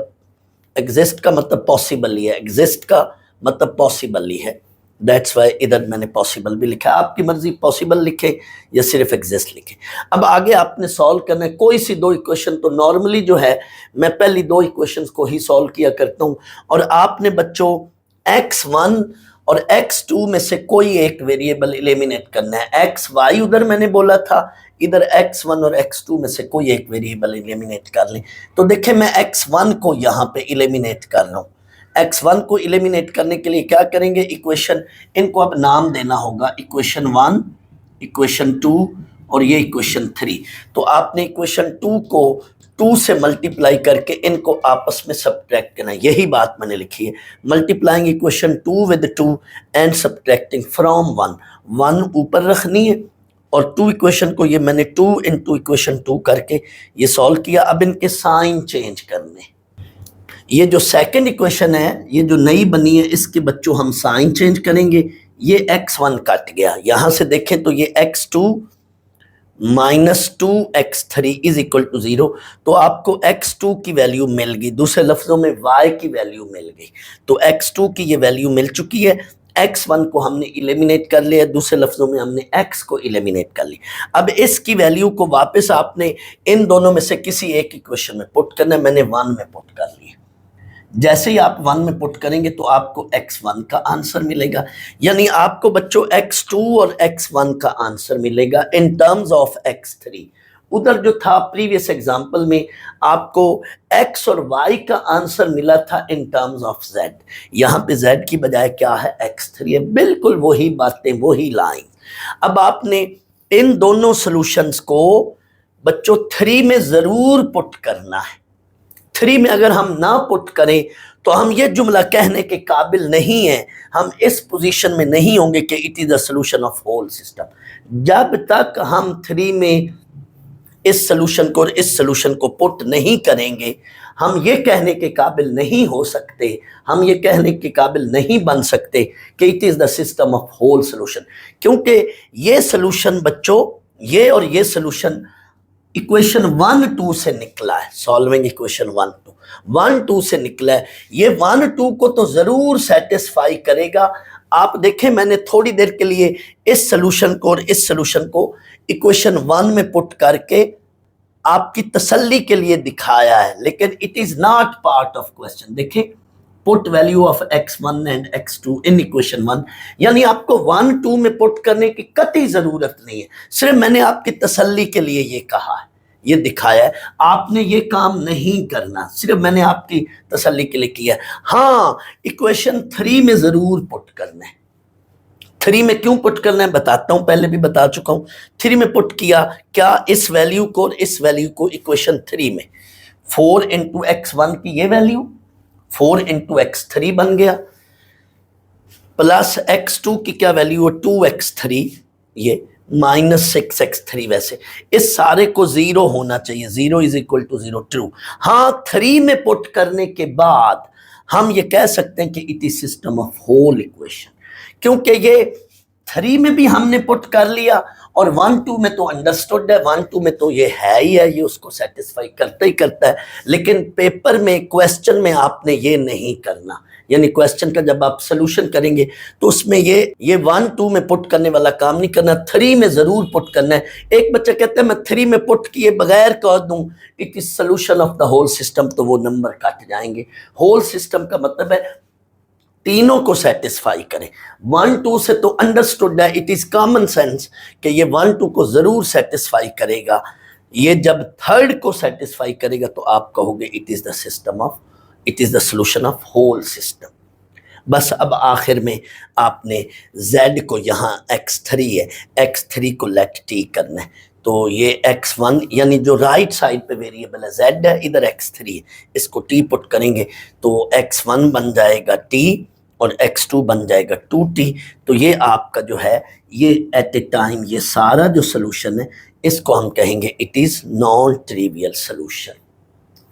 एग्जिस्ट का मतलब पॉसिबली है, एग्जिस्ट का मतलब पॉसिबली है, दैट्स वाई इधर मैंने पॉसिबल भी लिखा है। आपकी मर्जी पॉसिबल लिखे या सिर्फ एग्जिस्ट लिखे। अब आगे आपने सॉल्व करना है कोई सी दो इक्वेशन। तो नॉर्मली जो है मैं पहली दो इक्वेशंस को ही सॉल्व किया करता हूं, और आपने बच्चों x1 और x2 में से कोई एक वेरिएबल एलिमिनेट करना है। xy उधर मैंने बोला था, इधर x1 और x2 में से कोई एक वेरिएबल एलिमिनेट कर लें। तो देखें मैं x1 को यहाँ पे एलिमिनेट कर रहा हूँ। x1 को एलिमिनेट करने के लिए क्या करेंगे, इक्वेशन, इनको अब नाम देना होगा, इक्वेशन 1, इक्वेशन 2 और ये इक्वेशन 3। तो आपने इक्वेशन 2 को 2 से मल्टीप्लाई करके इनको आपस में सब्ट्रैक्ट करना है, यही बात मैंने लिखी है। Multiplying equation 2 with 2 and subtracting from 1, 1 ऊपर रखनी है और 2 इक्वेशन को ये मैंने 2 इंटू इक्वेशन 2 करके ये सॉल्व किया। अब इनके साइन चेंज करने, ये जो सेकंड इक्वेशन है, ये जो नई बनी है, इसके बच्चों हम साइन चेंज करेंगे। ये x1 कट गया, यहां से देखें तो ये x2 minus 2x3 is equal to 0। तो आपको x2 की वैल्यू मिल गई, दूसरे लफ्जों में y की वैल्यू मिल गई। तो x2 की ये वैल्यू मिल चुकी है, x1 को हमने इलिमिनेट कर लिया, दूसरे लफ्जों में हमने x को इलिमिनेट कर लिया। अब इसकी वैल्यू को वापस आपने इन दोनों में से किसी एक इक्वेशन में पुट करना है। मैंने 1 में पुट कर लिया। जैसे ही आप 1 में पुट करेंगे तो आपको x1 का आंसर मिलेगा, यानी आपको बच्चों x2 और x1 का आंसर मिलेगा इन टर्म्स ऑफ x3। उधर जो था प्रीवियस एग्जांपल में आपको x और y का आंसर मिला था इन टर्म्स ऑफ z, यहाँ पे z की बजाय क्या है, x3 है। बिल्कुल वही बातें, वही लाइन। अब आपने इन दोनों सॉल्यूशंस को बच्चों 3 में जरूर पुट करना है। 3 में अगर हम ना पुट करें तो हम ये जुमला कहने के काबिल नहीं है, हम इस पोजीशन में नहीं होंगे कि it is the solution of whole system. जब तक हम 3 में इस सॉल्यूशन को और इस सॉल्यूशन को पुट नहीं करेंगे, हम ये कहने के काबिल नहीं हो सकते, हम ये कहने के काबिल नहीं बन सकते कि it is the system of whole solution. क्योंकि ये सॉल्यूशन बच्चों, ये और ये सॉल्यूशन इक्वेशन 1-2 से निकला है, सॉल्विंग इक्वेशन 1-2 से निकला है। ये 1-2 को तो जरूर सेटिस्फाई करेगा। आप देखें मैंने थोड़ी देर के लिए इस सॉल्यूशन को और इस सॉल्यूशन को इक्वेशन 1 में पुट करके आपकी तसल्ली के लिए दिखाया है, लेकिन it is not part of question. देखें, put value of x1 and x2 in equation 1, यानी आपको 1-2 में पुट करने की कतई जरूरत नहीं है। सिर्फ मैंने आपकी तसल्ली के लिए ये कहा है, ये दिखाया है। आपने ये काम नहीं करना, सिर्फ मैंने आपकी तसल्ली के लिए किया है। हाँ, इक्वेशन 3 में जरूर पुट करना है। 3 में क्यों पुट करना है बताता हूं, पहले भी बता चुका हूं। 3 में पुट किया क्या, इस वैल्यू को और इस वैल्यू को इक्वेशन 3 में 4 इंटू x1 की ये वैल्यू 4 इंटू x3 बन गया, प्लस x2 की क्या वैल्यू है 2x3, ये माइनस 6x3। वैसे इस सारे को 0 होना चाहिए, 0 इज इक्वल टू 0 ट्रू। हाँ, 3 में पुट करने के बाद हम ये कह सकते हैं कि it is system of whole equation, क्योंकि ये 3 में भी हमने पुट कर लिया और 1-2 में तो अंडरस्टूड है, 1-2 में तो ये है ही है, ये उसको सेटिस्फाई करता ही करता है। लेकिन पेपर में, क्वेश्चन में आपने ये नहीं करना, यानी क्वेश्चन का जब आप सोल्यूशन करेंगे तो उसमें ये 1-2 में पुट करने वाला काम नहीं करना, 3 में जरूर पुट करना है। एक बच्चा कहता है मैं 3 में पुट किए बगैर कह दूं it is solution of the whole system, तो वो नंबर कट जाएंगे। होल सिस्टम का मतलब है तीनों को सेटिस्फाई करें। 1-2 से तो अंडरस्टूड है, इट इज कॉमन सेंस कि ये 1-2 को जरूर सेटिस्फाई करेगा। ये जब थर्ड को सेटिस्फाई करेगा तो आप कहोगे it is the system of, it is the solution of whole system. बस अब आखिर में आपने z को, यहाँ x3 है, x3 को लेट t करना है। तो ये x1 यानी जो राइट साइड पे वेरिएबल है z है, इधर x3 है, इसको t पुट करेंगे तो x1 बन जाएगा t और x2 बन जाएगा 2t। तो ये आपका जो है ये एट ए टाइम ये सारा जो सोल्यूशन है इसको हम कहेंगे it is non trivial solution.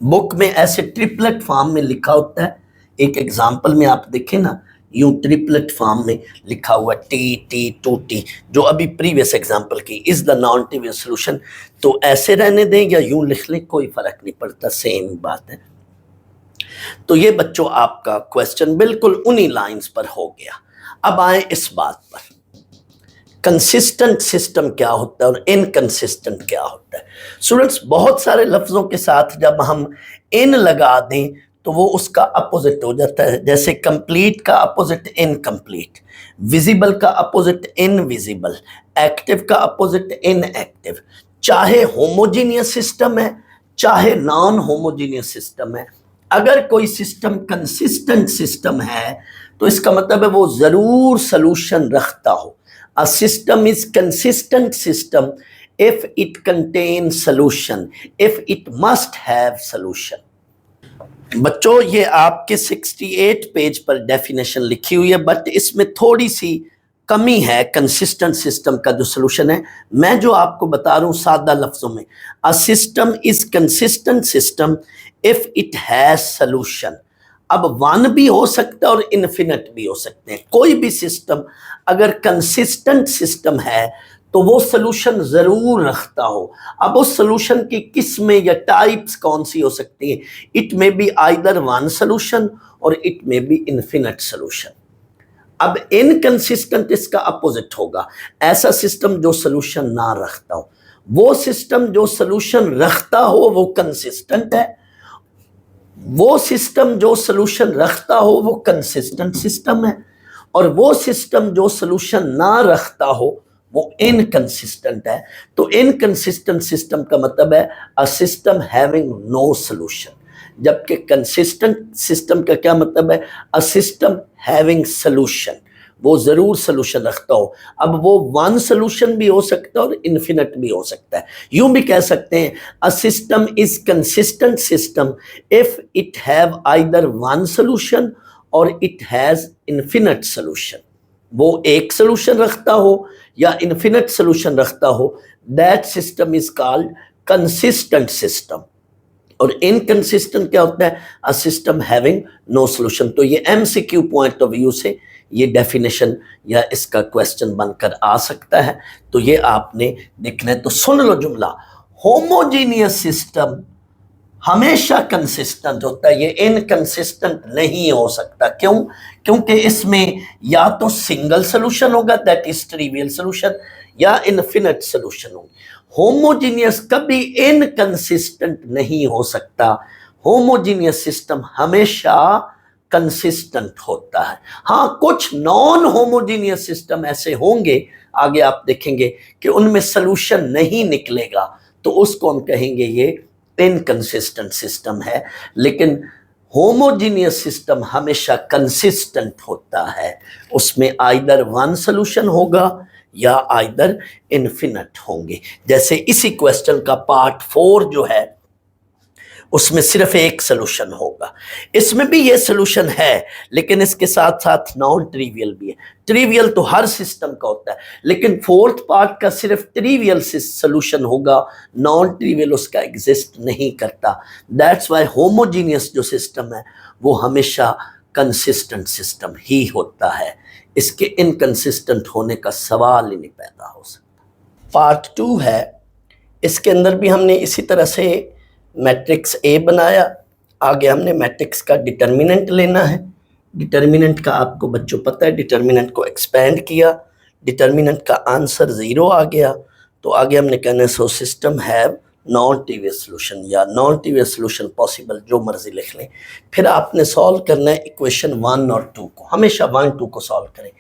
Book में ऐसे ट्रिपलेट फॉर्म में लिखा होता है, एक एग्जांपल में आप देखें ना, यूं ट्रिपलेट फॉर्म में लिखा हुआ टी टी टू टी, जो अभी प्रीवियस एग्जांपल की is the non trivial solution. तो ऐसे रहने दें या यूं लिख लें, कोई फर्क नहीं पड़ता, सेम बात है। तो ये बच्चों आपका क्वेश्चन बिल्कुल उन्हीं लाइंस पर हो गया। अब आए इस बात पर, कंसिस्टेंट सिस्टम क्या होता है और इनकंसिस्टेंट क्या होता है। स्टूडेंट्स, बहुत सारे लफ्जों के साथ जब हम इन लगा दें तो वो उसका अपोजिट हो जाता है। जैसे कंप्लीट का अपोजिट इनकम्प्लीट, विजिबल का अपोजिट इनविजिबल, एक्टिव का अपोजिट इनएक्टिव। चाहे होमोजीनियस सिस्टम है चाहे नॉन होमोजीनियस सिस्टम है, अगर कोई सिस्टम कंसिस्टेंट सिस्टम है तो इसका मतलब है वो जरूर सॉल्यूशन रखता हो। A system is consistent system if it contains solution, if it must have solution। बच्चों ये आपके 68 पेज पर डेफिनेशन लिखी हुई है, बट इसमें थोड़ी सी कमी है कंसिस्टेंट सिस्टम का जो सोल्यूशन है। मैं जो आपको बता रहा हूं सादा लफ्जों में, a system is consistent system if it has solution. अब वन भी हो सकता है और इन्फिनिट भी हो सकते हैं। कोई भी सिस्टम अगर कंसिस्टेंट सिस्टम है तो वो सोल्यूशन जरूर रखता हो। अब उस सोल्यूशन की किस्में या टाइप्स कौन सी हो सकती हैं? It may be either one solution और it may be infinite solution. अब इनकंसिस्टेंट इसका अपोजिट होगा, ऐसा सिस्टम जो सोल्यूशन ना रखता हो। वो सिस्टम जो सोल्यूशन रखता हो वो कंसिस्टेंट है, वो सिस्टम जो सोल्यूशन रखता हो वो कंसिस्टेंट सिस्टम है, और वो सिस्टम जो सोल्यूशन ना रखता हो वो इनकंसिस्टेंट है। तो इनकंसिस्टेंट सिस्टम का मतलब है a system having no solution, जबकि कंसिस्टेंट सिस्टम का क्या मतलब है? अ सिस्टम हैविंग सोल्यूशन, वो जरूर सोल्यूशन रखता हो। अब वो वन सोल्यूशन भी हो सकता है और इन्फिनिट भी हो सकता है। यूं भी कह सकते हैं a system is consistent system if it have either one solution और इट हैज इन्फिनिट सोल्यूशन। वो एक सोल्यूशन रखता हो या इन्फिनिट सोल्यूशन रखता हो, that system is called consistent system. और इनकंसिस्टेंट क्या होता है? A system having no solution. तो ये एमसीक्यू पॉइंट ऑफ व्यू से ये डेफिनेशन या इसका क्वेश्चन बनकर आ सकता है। तो ये आपने देखना है, तो सुन लो जुमला, होमोजीनियस सिस्टम हमेशा कंसिस्टेंट होता है, ये इनकंसिस्टेंट नहीं हो सकता। क्यों? क्योंकि इसमें या तो सिंगल सोल्यूशन होगा दैट इज ट्रिवियल सोल्यूशन, या इनफिनिट सोल्यूशन होगा। होमोजीनियस कभी इनकंसिस्टेंट नहीं हो सकता। होमोजीनियस सिस्टम हमेशा कंसिस्टेंट होता है। हाँ, कुछ नॉन होमोजीनियस सिस्टम ऐसे होंगे, आगे आप देखेंगे कि उनमें सोल्यूशन नहीं निकलेगा, तो उसको हम कहेंगे ये इनकंसिस्टेंट सिस्टम है। लेकिन होमोजीनियस सिस्टम हमेशा कंसिस्टेंट होता है, उसमें आइदर वन सोल्यूशन होगा या आइदर इन्फिनिट होंगे। जैसे इसी क्वेश्चन का पार्ट 4 जो है उसमें सिर्फ एक सोल्यूशन होगा। इसमें भी ये सोल्यूशन है, लेकिन इसके साथ साथ नॉन ट्रिवियल भी है। ट्रिवियल तो हर सिस्टम का होता है, लेकिन फोर्थ पार्ट का सिर्फ ट्रिवियल सोल्यूशन होगा, नॉन ट्रिवियल उसका एग्जिस्ट नहीं करता। दैट्स वाई होमोजीनियस जो सिस्टम है वो हमेशा कंसिस्टेंट सिस्टम ही होता है, इसके इनकंसिस्टेंट होने का सवाल ही नहीं पैदा हो सकता। पार्ट 2 है, इसके अंदर भी हमने इसी तरह से मैट्रिक्स ए बनाया। आगे हमने मैट्रिक्स का डिटर्मिनेंट लेना है। डिटर्मिनेंट का आपको बच्चों पता है, डिटर्मिनेंट को एक्सपेंड किया, डिटर्मिनेंट का आंसर 0 आ गया। तो आगे हमने कहना है so system have non trivial solution या नॉन ट्रिवियल सोल्यूशन पॉसिबल, जो मर्जी लिख लें। फिर आपने सॉल्व करना है इक्वेशन 1 और 2 को, हमेशा 1 2 को सॉल्व करें।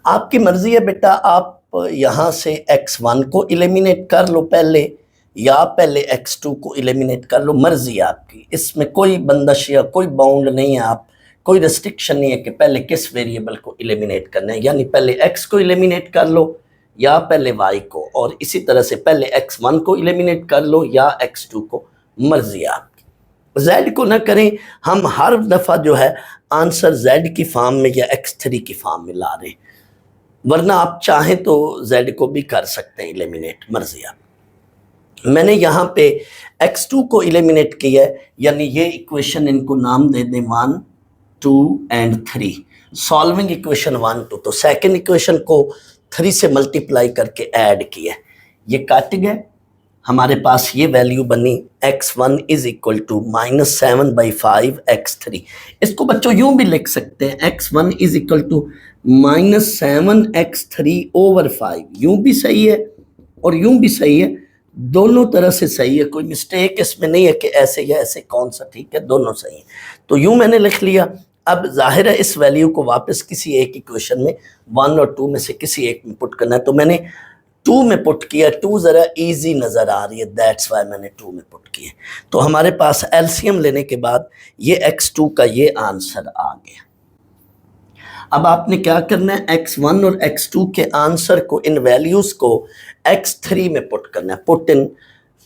आपकी मर्जी है बेटा, आप यहाँ से x1 को एलिमिनेट कर लो पहले, या पहले x2 को एलिमिनेट कर लो, मर्जी है आपकी। इसमें कोई बंदिश या कोई बाउंड नहीं है, आप कोई रेस्ट्रिक्शन नहीं है कि पहले किस वेरिएबल को एलिमिनेट करना है। यानी पहले x को एलिमिनेट कर लो या पहले y को, और इसी तरह से पहले x1 को एलिमिनेट कर लो या x2 को, मर्जी है आपकी। z को ना करें, हम हर दफ़ा जो है आंसर z की फॉर्म में या x3 की फॉर्म में ला रहे हैं, वरना आप चाहें तो z को भी कर सकते हैं एलिमिनेट, मर्जी आप। मैंने यहाँ पे x2 को एलिमिनेट किया है, यानी ये इक्वेशन इनको नाम दे दें 1, 2 एंड 3, सॉल्विंग इक्वेशन 1, 2। तो सेकेंड इक्वेशन को 3 से मल्टीप्लाई करके ऐड किया, ये कट गए, हमारे पास ये वैल्यू बनी x1 is equal to -7/5 x3। इसको बच्चों यूं भी लिख सकते हैं, x1 is equal to -7 x3/5। यूं भी सही है और यूं भी सही है, दोनों तरह से सही है, कोई मिस्टेक इसमें नहीं है कि ऐसे या ऐसे कौन सा ठीक है, दोनों सही है। तो यूं मैंने लिख लिया। अब जाहिर है इस वैल्यू को वापस किसी एक इक्वेशन में 1 और 2 में से किसी एक में पुट करना है, तो मैंने 2 में पुट किया। 2 ज़रा इजी नज़र आ रही है, दैट्स वाई मैंने 2 में पुट किया। तो हमारे पास एलसीएम लेने के बाद ये x2 का ये आंसर आ गया। अब आपने क्या करना है, x1 और x2 के आंसर को, इन वैल्यूज़ को x3 में पुट करना है, पुट इन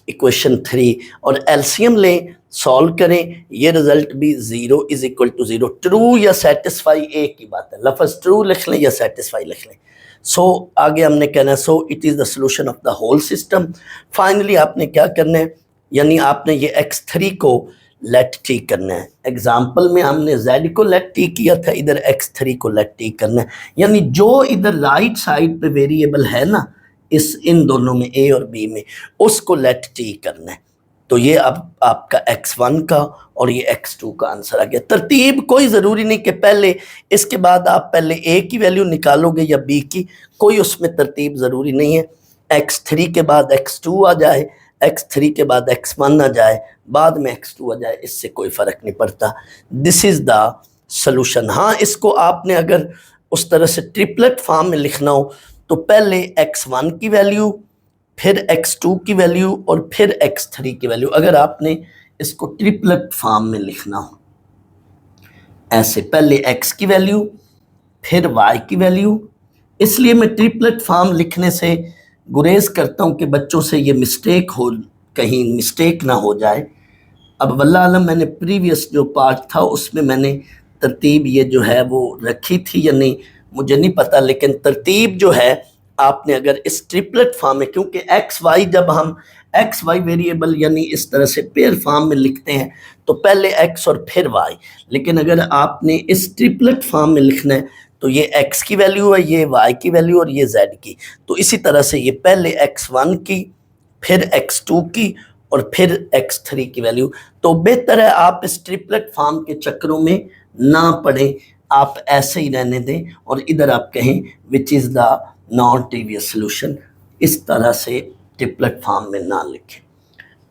इक्वेशन 3, और एलसीएम लें, सॉल्व करें, ये रिजल्ट भी 0 इज इक्वल टू 0। ट्रू या सेटिस्फाई एक ही बात है, लफ्ज़ ट्रू लिख लें या सेटिस्फाई लिख लें। सो आगे हमने कहना है so it is the solution of the whole system. Finally आपने क्या करना है, यानी आपने ये x3 को लेट टी करना है। एग्जाम्पल में हमने z को लेट टी किया था, इधर x3 को लेट टी करना है, यानी जो इधर राइट साइड पे वेरिएबल है ना, इस इन दोनों में a और b में, उसको लेट टी करना है। तो ये अब आपका x1 का और ये x2 का आंसर आ गया। तरतीब कोई ज़रूरी नहीं कि पहले इसके बाद आप पहले a की वैल्यू निकालोगे या b की, कोई उसमें तरतीब ज़रूरी नहीं है। x3 के बाद x2 आ जाए, x3 के बाद x1 आ जाए, बाद में x2 आ जाए, इससे कोई फ़र्क नहीं पड़ता। This is the solution. हाँ, इसको आपने अगर उस तरह से ट्रिपलेट फॉर्म में लिखना हो तो पहले x1 की वैल्यू, फिर x2 की वैल्यू और फिर x3 की वैल्यू। अगर आपने इसको ट्रिपलेट फॉर्म में लिखना हो ऐसे, पहले x की वैल्यू फिर y की वैल्यू, इसलिए मैं ट्रिपलेट फॉर्म लिखने से गुरेज करता हूं कि बच्चों से ये मिस्टेक हो, कहीं मिस्टेक ना हो जाए। अब वल्लाह आलम मैंने प्रीवियस जो पार्ट था उसमें मैंने तरतीब ये जो है वो रखी थी या नहीं मुझे नहीं पता, लेकिन तरतीब जो है आपने अगर इस ट्रिपलेट फॉर्म में, क्योंकि एक्स वाई जब हम एक्स वाई वेरिएबल यानी इस तरह से पेयर फॉर्म में लिखते हैं तो पहले एक्स और फिर वाई, लेकिन अगर आपने इस ट्रिपलेट फॉर्म में लिखना है तो ये x की वैल्यू है, ये y की वैल्यू और ये z की। तो इसी तरह से ये पहले x1 की, फिर x2 की और फिर x3 की वैल्यू। तो बेहतर है आप इस ट्रिपलेट फॉर्म के चक्करों में ना पढ़ें, आप ऐसे ही रहने दें और इधर आप कहें which is the non trivial solution. इस तरह से ट्रिपलेट फॉर्म में ना लिखें।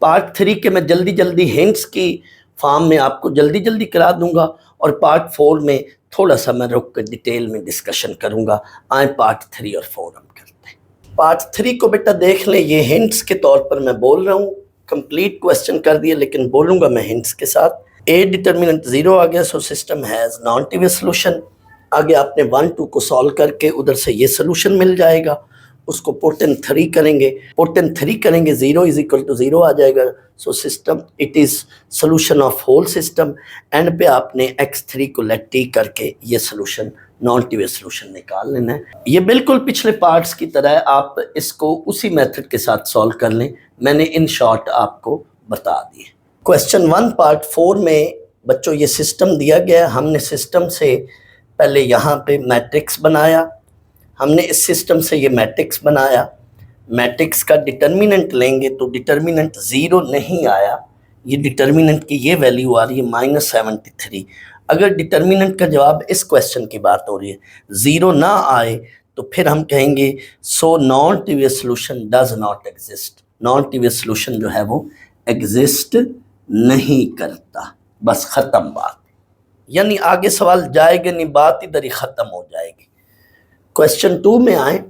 पार्ट 3 के मैं जल्दी जल्दी हिंट्स की फॉर्म में आपको जल्दी जल्दी करा दूंगा और पार्ट 4 में थोड़ा सा मैं रुक कर डिटेल में डिस्कशन करूंगा। आए पार्ट 3 और 4 हम करते हैं। पार्ट 3 को बेटा देख लें, ये हिंट्स के तौर पर मैं बोल रहा हूँ, कंप्लीट क्वेश्चन कर दिए लेकिन बोलूँगा मैं हिंट्स के साथ। ए डिटर्मिनेंट 0 आ गया, so system has non trivial solution. आगे आपने 1 2 को सॉल्व करके उधर से ये सोल्यूशन मिल जाएगा, उसको पुट इन 3 करेंगे, पुट इन 3 करेंगे, 0 इज इक्वल टू 0 आ जाएगा। So system it is solution of whole system. And पे आपने x3 को लेट टी करके ये सोल्यूशन नॉन ट्रिवियल सोल्यूशन निकाल लेना है। ये बिल्कुल पिछले पार्ट्स की तरह है, आप इसको उसी मेथड के साथ सॉल्व कर लें, मैंने इन शॉर्ट आपको बता दिए। क्वेश्चन 1 पार्ट 4 में बच्चों ये सिस्टम दिया गया, हमने सिस्टम से पहले यहाँ पे मैट्रिक्स बनाया, हमने इस सिस्टम से ये मैट्रिक्स बनाया, मैट्रिक्स का डिटर्मिनेंट लेंगे तो डिटर्मिनेंट 0 नहीं आया, ये डिटर्मिनेंट की ये वैल्यू आ रही है -73। अगर डिटर्मिनेंट का जवाब, इस क्वेश्चन की बात हो रही है, 0 ना आए तो फिर हम कहेंगे so non trivial solution does not exist. Non trivial solution जो है वो एग्जिस्ट नहीं करता, बस ख़त्म बात, यानी आगे सवाल जाएगा नहीं, बात इधर ही ख़त्म हो जाएगी। क्वेश्चन 2 में आए,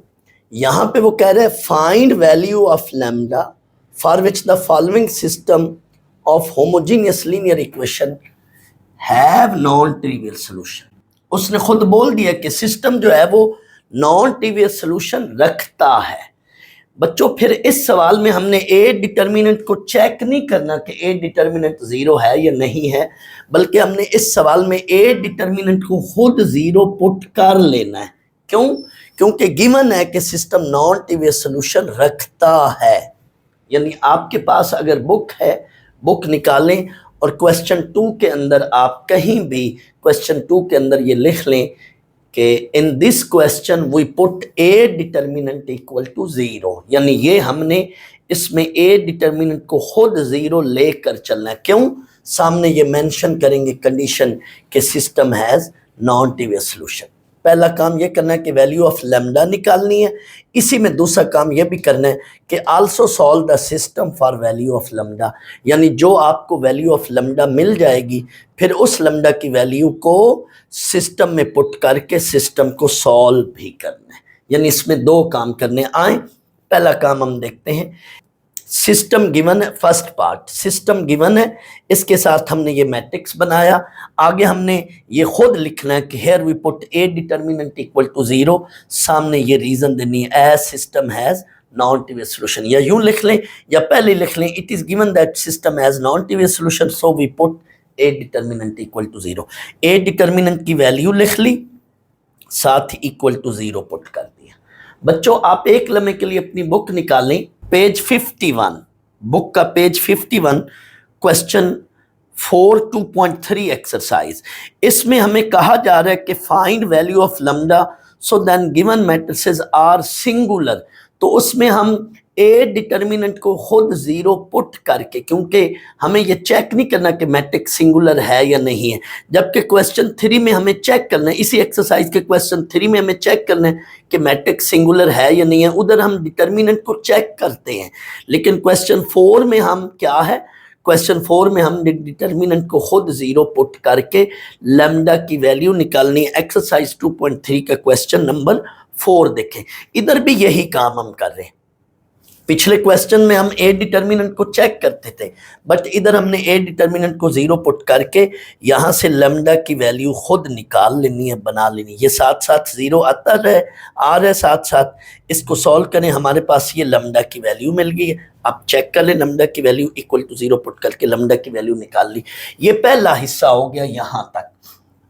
यहाँ पे वो कह रहे हैं find value of lambda for which the following system of homogeneous linear equation have non trivial solution. उसने खुद बोल दिया कि सिस्टम जो है वो नॉन ट्रिवियल सोल्यूशन रखता है। बच्चों फिर इस सवाल में हमने ए डिटर्मिनेंट को चेक नहीं करना कि ए डिटर्मिनेंट जीरो है या नहीं है, बल्कि हमने इस सवाल में ए डिटर्मिनेंट को खुद जीरो पुट कर लेना है। क्यों? क्योंकि गिवन है कि सिस्टम नॉन ट्रिवियल सॉल्यूशन रखता है। यानी आपके पास अगर बुक है, बुक निकालें और क्वेश्चन 2 के अंदर आप कहीं भी क्वेश्चन 2 के अंदर ये लिख लें कि in this question we put a determinant equal to zero, यानी ये हमने इसमें ए डिटर्मिनेंट को खुद जीरो लेकर चलना है। क्यों? सामने ये मेंशन करेंगे कंडीशन कि system has non trivial solution. पहला काम ये करना है कि वैल्यू ऑफ लैम्डा निकालनी है। इसी में दूसरा काम ये भी करना है कि also solve the system for value of lambda, यानी जो आपको वैल्यू ऑफ लैम्डा मिल जाएगी फिर उस लैम्डा की वैल्यू को सिस्टम में पुट करके सिस्टम को सॉल्व भी करना है। यानी इसमें दो काम करने आए। पहला काम हम देखते हैं, सिस्टम गिवन है, फर्स्ट पार्ट सिस्टम गिवन है, इसके साथ हमने ये मैट्रिक्स बनाया। आगे हमने ये खुद लिखना है कि here we put a determinant equal to zero, सामने ये रीजन देनी है as system has non trivial solution, या यूं लिख लें या पहले लिख लें it is given that system has non trivial solution so we put a determinant equal to zero. A determinant की वैल्यू लिख ली, साथ ही इक्वल टू जीरो पुट कर दिया। बच्चों आप एक लम्हे के लिए अपनी बुक निकालें, पेज 51, बुक का पेज 51, क्वेश्चन 4 2.3 एक्सरसाइज। इसमें हमें कहा जा रहा है कि find value of lambda so then given matrices are singular. तो उसमें हम ए डिटर्मिनेंट को खुद जीरो पुट करके, क्योंकि हमें ये चेक नहीं करना कि मैट्रिक्स सिंगुलर है या नहीं है, जबकि क्वेश्चन 3 में हमें चेक करना है, इसी एक्सरसाइज के क्वेश्चन 3 में हमें चेक करना है कि मैट्रिक्स सिंगुलर है या नहीं है। उधर हम डिटर्मिनेंट को चेक करते हैं, लेकिन क्वेश्चन 4 में हम क्या है, क्वेश्चन 4 में हम डिटर्मिनेंट को खुद जीरो पुट करके लैम्डा की वैल्यू निकालनी है। एक्सरसाइज 2.3 का क्वेश्चन नंबर 4 देखें, इधर भी यही काम हम कर रहे हैं। पिछले क्वेश्चन में हम ए डिटर्मिनेंट को चेक करते थे, बट इधर हमने ए डिटर्मिनेंट को जीरो पुट करके यहां से लैम्डा की वैल्यू खुद निकाल लेनी है, बना लेनी है। ये साथ साथ जीरो आता रहे, आ रहा है साथ साथ, इसको सॉल्व करें, हमारे पास ये लैम्डा की वैल्यू मिल गई है। आप चेक कर लें, लैम्डा की value equal to zero put करके लैम्डा की वैल्यू निकाल ली। ये पहला हिस्सा हो गया यहां तक,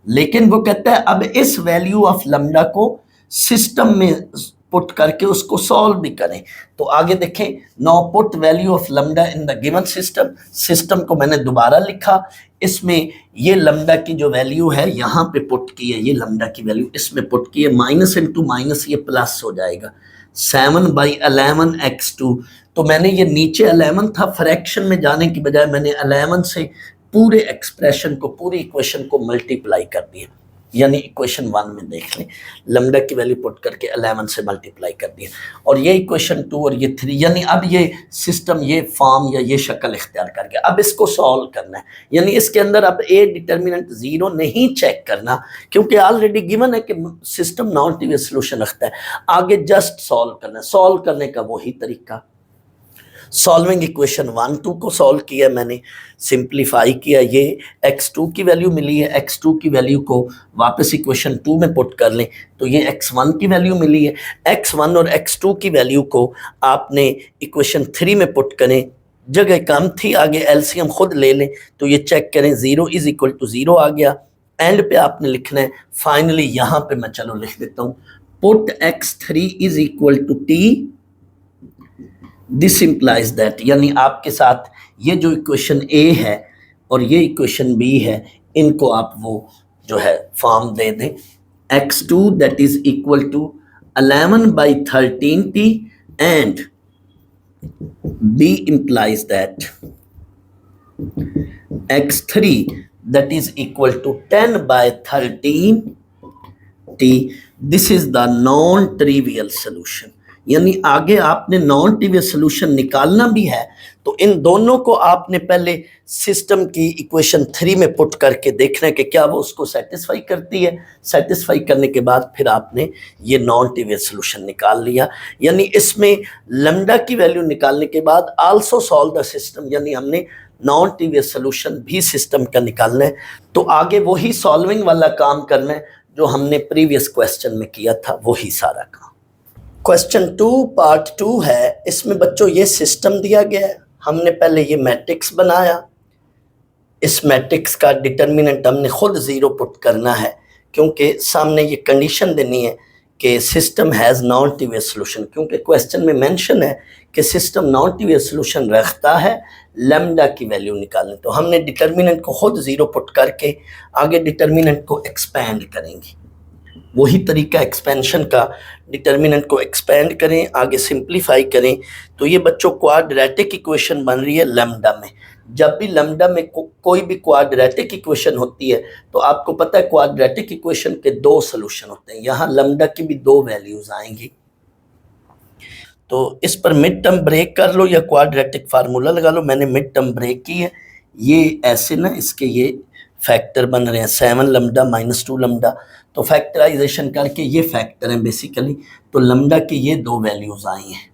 लेकिन वो कहता है अब इस वैल्यू ऑफ लैम्डा को सिस्टम में पुट करके उसको सॉल्व भी करें। तो आगे देखें, now put value of lambda in the given system. System को मैंने दोबारा लिखा, इसमें ये लैम्डा की जो वैल्यू है यहाँ पे पुट की है, ये लैम्डा की वैल्यू इसमें पुट की है, माइनस इंटू माइनस ये प्लस हो जाएगा, 7/11x2। तो मैंने ये नीचे 11 था, फ्रैक्शन में जाने की बजाय मैंने 11 से पूरे एक्सप्रेशन को, पूरी इक्वेशन को मल्टीप्लाई कर दिया। यानी इक्वेशन 1 में देख लें, लैम्डा की वैल्यू पुट करके 11 से मल्टीप्लाई कर दिया, और ये इक्वेशन 2 और ये 3, यानी अब ये सिस्टम ये फॉर्म या ये शक्ल इख्तियार कर गया। अब इसको सॉल्व करना है, यानी इसके अंदर अब ए डिटर्मिनेंट जीरो नहीं चेक करना, क्योंकि ऑलरेडी गिवन है कि सिस्टम नॉन ट्रिवियल सॉल्यूशन रखता है। आगे जस्ट सॉल्व करना है, सॉल्व करने का वही तरीका, सॉल्विंग इक्वेशन 1 2 को सॉल्व किया मैंने, सिंप्लीफाई किया, ये x2 की वैल्यू मिली है, x2 की वैल्यू को वापस इक्वेशन 2 में पुट कर लें तो ये x1 की वैल्यू मिली है। x1 और x2 की वैल्यू को आपने इक्वेशन 3 में पुट करें, जगह कम थी, आगे एलसीएम खुद ले लें तो ये चेक करें 0 इज इक्वल टू 0 आ गया। एंड पे आपने लिखना है, फाइनली यहाँ पे मैं चलो लिख देता हूँ, put x3 is equal to t, this implies that, यानी आपके साथ ये जो इक्वेशन ए है और ये इक्वेशन बी है, इनको आप वो जो है फॉर्म दे दें, x2 that is equal to 11/13t and b implies that x3 that is equal to 10/13t, this is the non-trivial solution। यानी आगे आपने नॉन ट्रिवियल सोल्यूशन निकालना भी है, तो इन दोनों को आपने पहले सिस्टम की इक्वेशन 3 में पुट करके देखना है कि क्या वो उसको सेटिस्फाई करती है। सेटिस्फाई करने के बाद फिर आपने ये नॉन ट्रिवियल सोल्यूशन निकाल लिया। यानी इसमें लैम्डा की वैल्यू निकालने के बाद आल्सो सॉल्व द सिस्टम, यानी हमने नॉन ट्रिवियल सोल्यूशन भी सिस्टम का निकालना है। तो आगे वही सॉल्विंग वाला काम करना है जो हमने प्रीवियस क्वेश्चन में किया था, वही सारा काम। क्वेश्चन 2 पार्ट 2 है। इसमें बच्चों ये सिस्टम दिया गया है, हमने पहले ये मैट्रिक्स बनाया, इस मैट्रिक्स का डिटर्मिनेंट हमने खुद ज़ीरो पुट करना है क्योंकि सामने ये कंडीशन देनी है कि system has non trivial solution, क्योंकि क्वेश्चन में मेंशन है कि सिस्टम नॉन ट्रिवियल सोल्यूशन रखता है, लैम्डा की वैल्यू निकालनी। तो हमने डिटर्मिनेंट को खुद ज़ीरो पुट करके आगे डिटर्मिनेंट को एक्सपेंड करेंगे। वही तरीका एक्सपेंशन का, डिटर्मिनेंट को एक्सपेंड करें, आगे सिंप्लीफाई करें। तो ये बच्चों क्वाड्रेटिक इक्वेशन बन रही है लैम्डा में। जब भी लैम्डा में कोई भी क्वाड्रेटिक इक्वेशन होती है तो आपको पता है क्वाड्रेटिक इक्वेशन के दो सोल्यूशन होते हैं। यहाँ लैम्डा की भी दो वैल्यूज आएंगी। तो इस पर मिड टर्म ब्रेक कर लो या क्वाड्रेटिक फार्मूला लगा लो। मैंने मिड टर्म ब्रेक की है। ये ऐसे ना इसके ये फैक्टर बन रहे हैं 7 लैम्डा माइनस 2 लैम्डा। तो फैक्टराइजेशन करके ये फैक्टर हैं बेसिकली। तो लैम्डा की ये दो वैल्यूज आई हैं।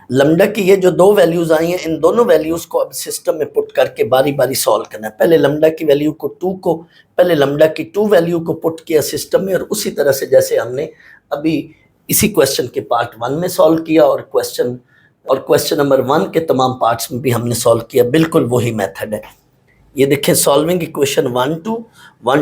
लैम्डा की ये जो दो वैल्यूज आई हैं, इन दोनों वैल्यूज को अब सिस्टम में पुट करके बारी बारी सॉल्व करना है। पहले लैम्डा की वैल्यू को 2 को, पहले लैम्डा की 2 वैल्यू को पुट किया सिस्टम में, और उसी तरह से जैसे हमने अभी इसी क्वेश्चन के पार्ट 1 में सॉल्व किया और क्वेश्चन नंबर 1 के तमाम पार्ट्स में भी हमने सॉल्व किया। बिल्कुल वही मेथड है। ये देखें, सॉल्विंग इक्वेशन 1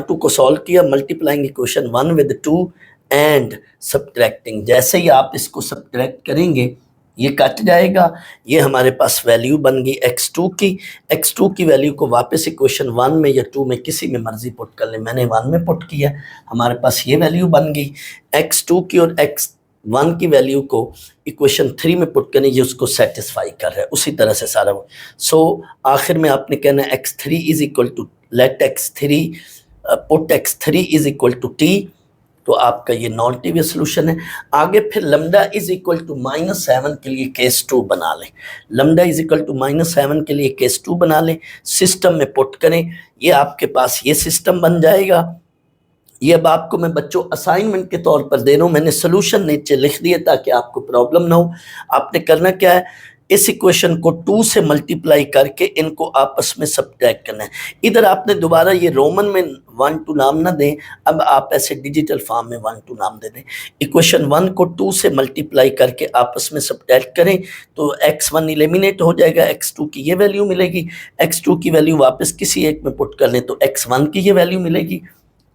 2 को सॉल्व किया, multiplying equation 1 with 2 and subtracting. जैसे ही आप इसको सब्ट्रैक्ट करेंगे ये कट जाएगा। ये हमारे पास वैल्यू बन गई x2 की वैल्यू को वापस इक्वेशन 1 में या 2 में किसी में मर्जी पुट कर ले। मैंने 1 में पुट किया, हमारे पास ये वैल्यू बन गई। x2 की और x1 की वैल्यू को इक्वेशन 3 में पुट करने, ये उसको सेटिस्फाई कर रहा है। उसी तरह से सारा आखिर में आपने कहना है x3 is equal to let x3 put x3 is equal to t। तो आपका ये नॉन ट्रिवियल सोल्यूशन है। आगे फिर लैम्डा इज इक्वल टू -7 के लिए केस 2 बना लें। लैम्डा इज इक्वल टू -7 के लिए केस 2 बना लें, सिस्टम में पुट करें। ये आपके पास ये सिस्टम बन जाएगा। ये अब आपको मैं बच्चों असाइनमेंट के तौर पर दे रहा हूँ। मैंने सोल्यूशन नीचे लिख दिया ताकि आपको प्रॉब्लम ना हो। आपने करना क्या है, इस इक्वेशन को 2 से मल्टीप्लाई करके इनको आपस में सब्ट्रैक्ट करना है। इधर आपने दोबारा ये रोमन में 1 2 नाम ना दें, अब आप ऐसे डिजिटल फॉर्म में 1 2 नाम दे दें। इक्वेशन 1 को 2 से मल्टीप्लाई करके आपस में सब्ट्रैक्ट करें तो x1 एलिमिनेट हो जाएगा, x2 की ये वैल्यू मिलेगी। x2 की वैल्यू वापस किसी एक में पुट कर लें तो x1 की ये वैल्यू मिलेगी।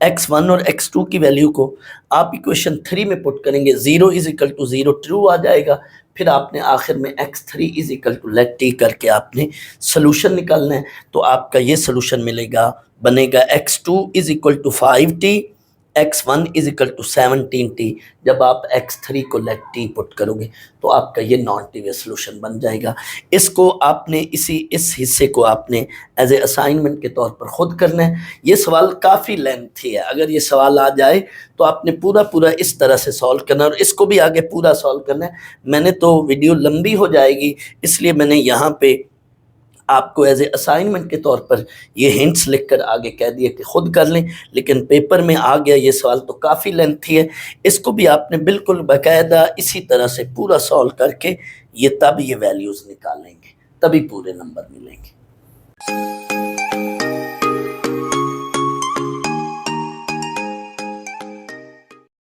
x1 और x2 की वैल्यू को आप इक्वेशन 3 में पुट करेंगे, 0 इज इक्वल टू 0 ट्रू आ जाएगा। फिर आपने आखिर में x3 is equal to let t करके आपने सोल्यूशन निकालना है। तो आपका ये सोल्यूशन बनेगा x2 is equal to 5t, x1 is equal to 17t। जब आप x3 को लेट t पुट करोगे तो आपका ये नॉन ट्रिवियल सोल्यूशन बन जाएगा। इसको आपने इस हिस्से को आपने एज ए असाइनमेंट के तौर पर खुद करना है। ये सवाल काफ़ी लेंथी है, अगर ये सवाल आ जाए तो आपने पूरा इस तरह से सॉल्व करना है और इसको भी आगे पूरा सॉल्व करना है। मैंने तो वीडियो लंबी हो जाएगी इसलिए मैंने यहाँ पे आपको एज ए असाइनमेंट के तौर पर ये हिंट्स लिखकर आगे कह दिया कि खुद कर लें, लेकिन पेपर में आ गया ये सवाल तो काफ़ी लेंथी है। इसको भी आपने बिल्कुल बाकायदा इसी तरह से पूरा सॉल्व करके ये तब ये वैल्यूज़ निकालेंगे, तभी पूरे नंबर मिलेंगे।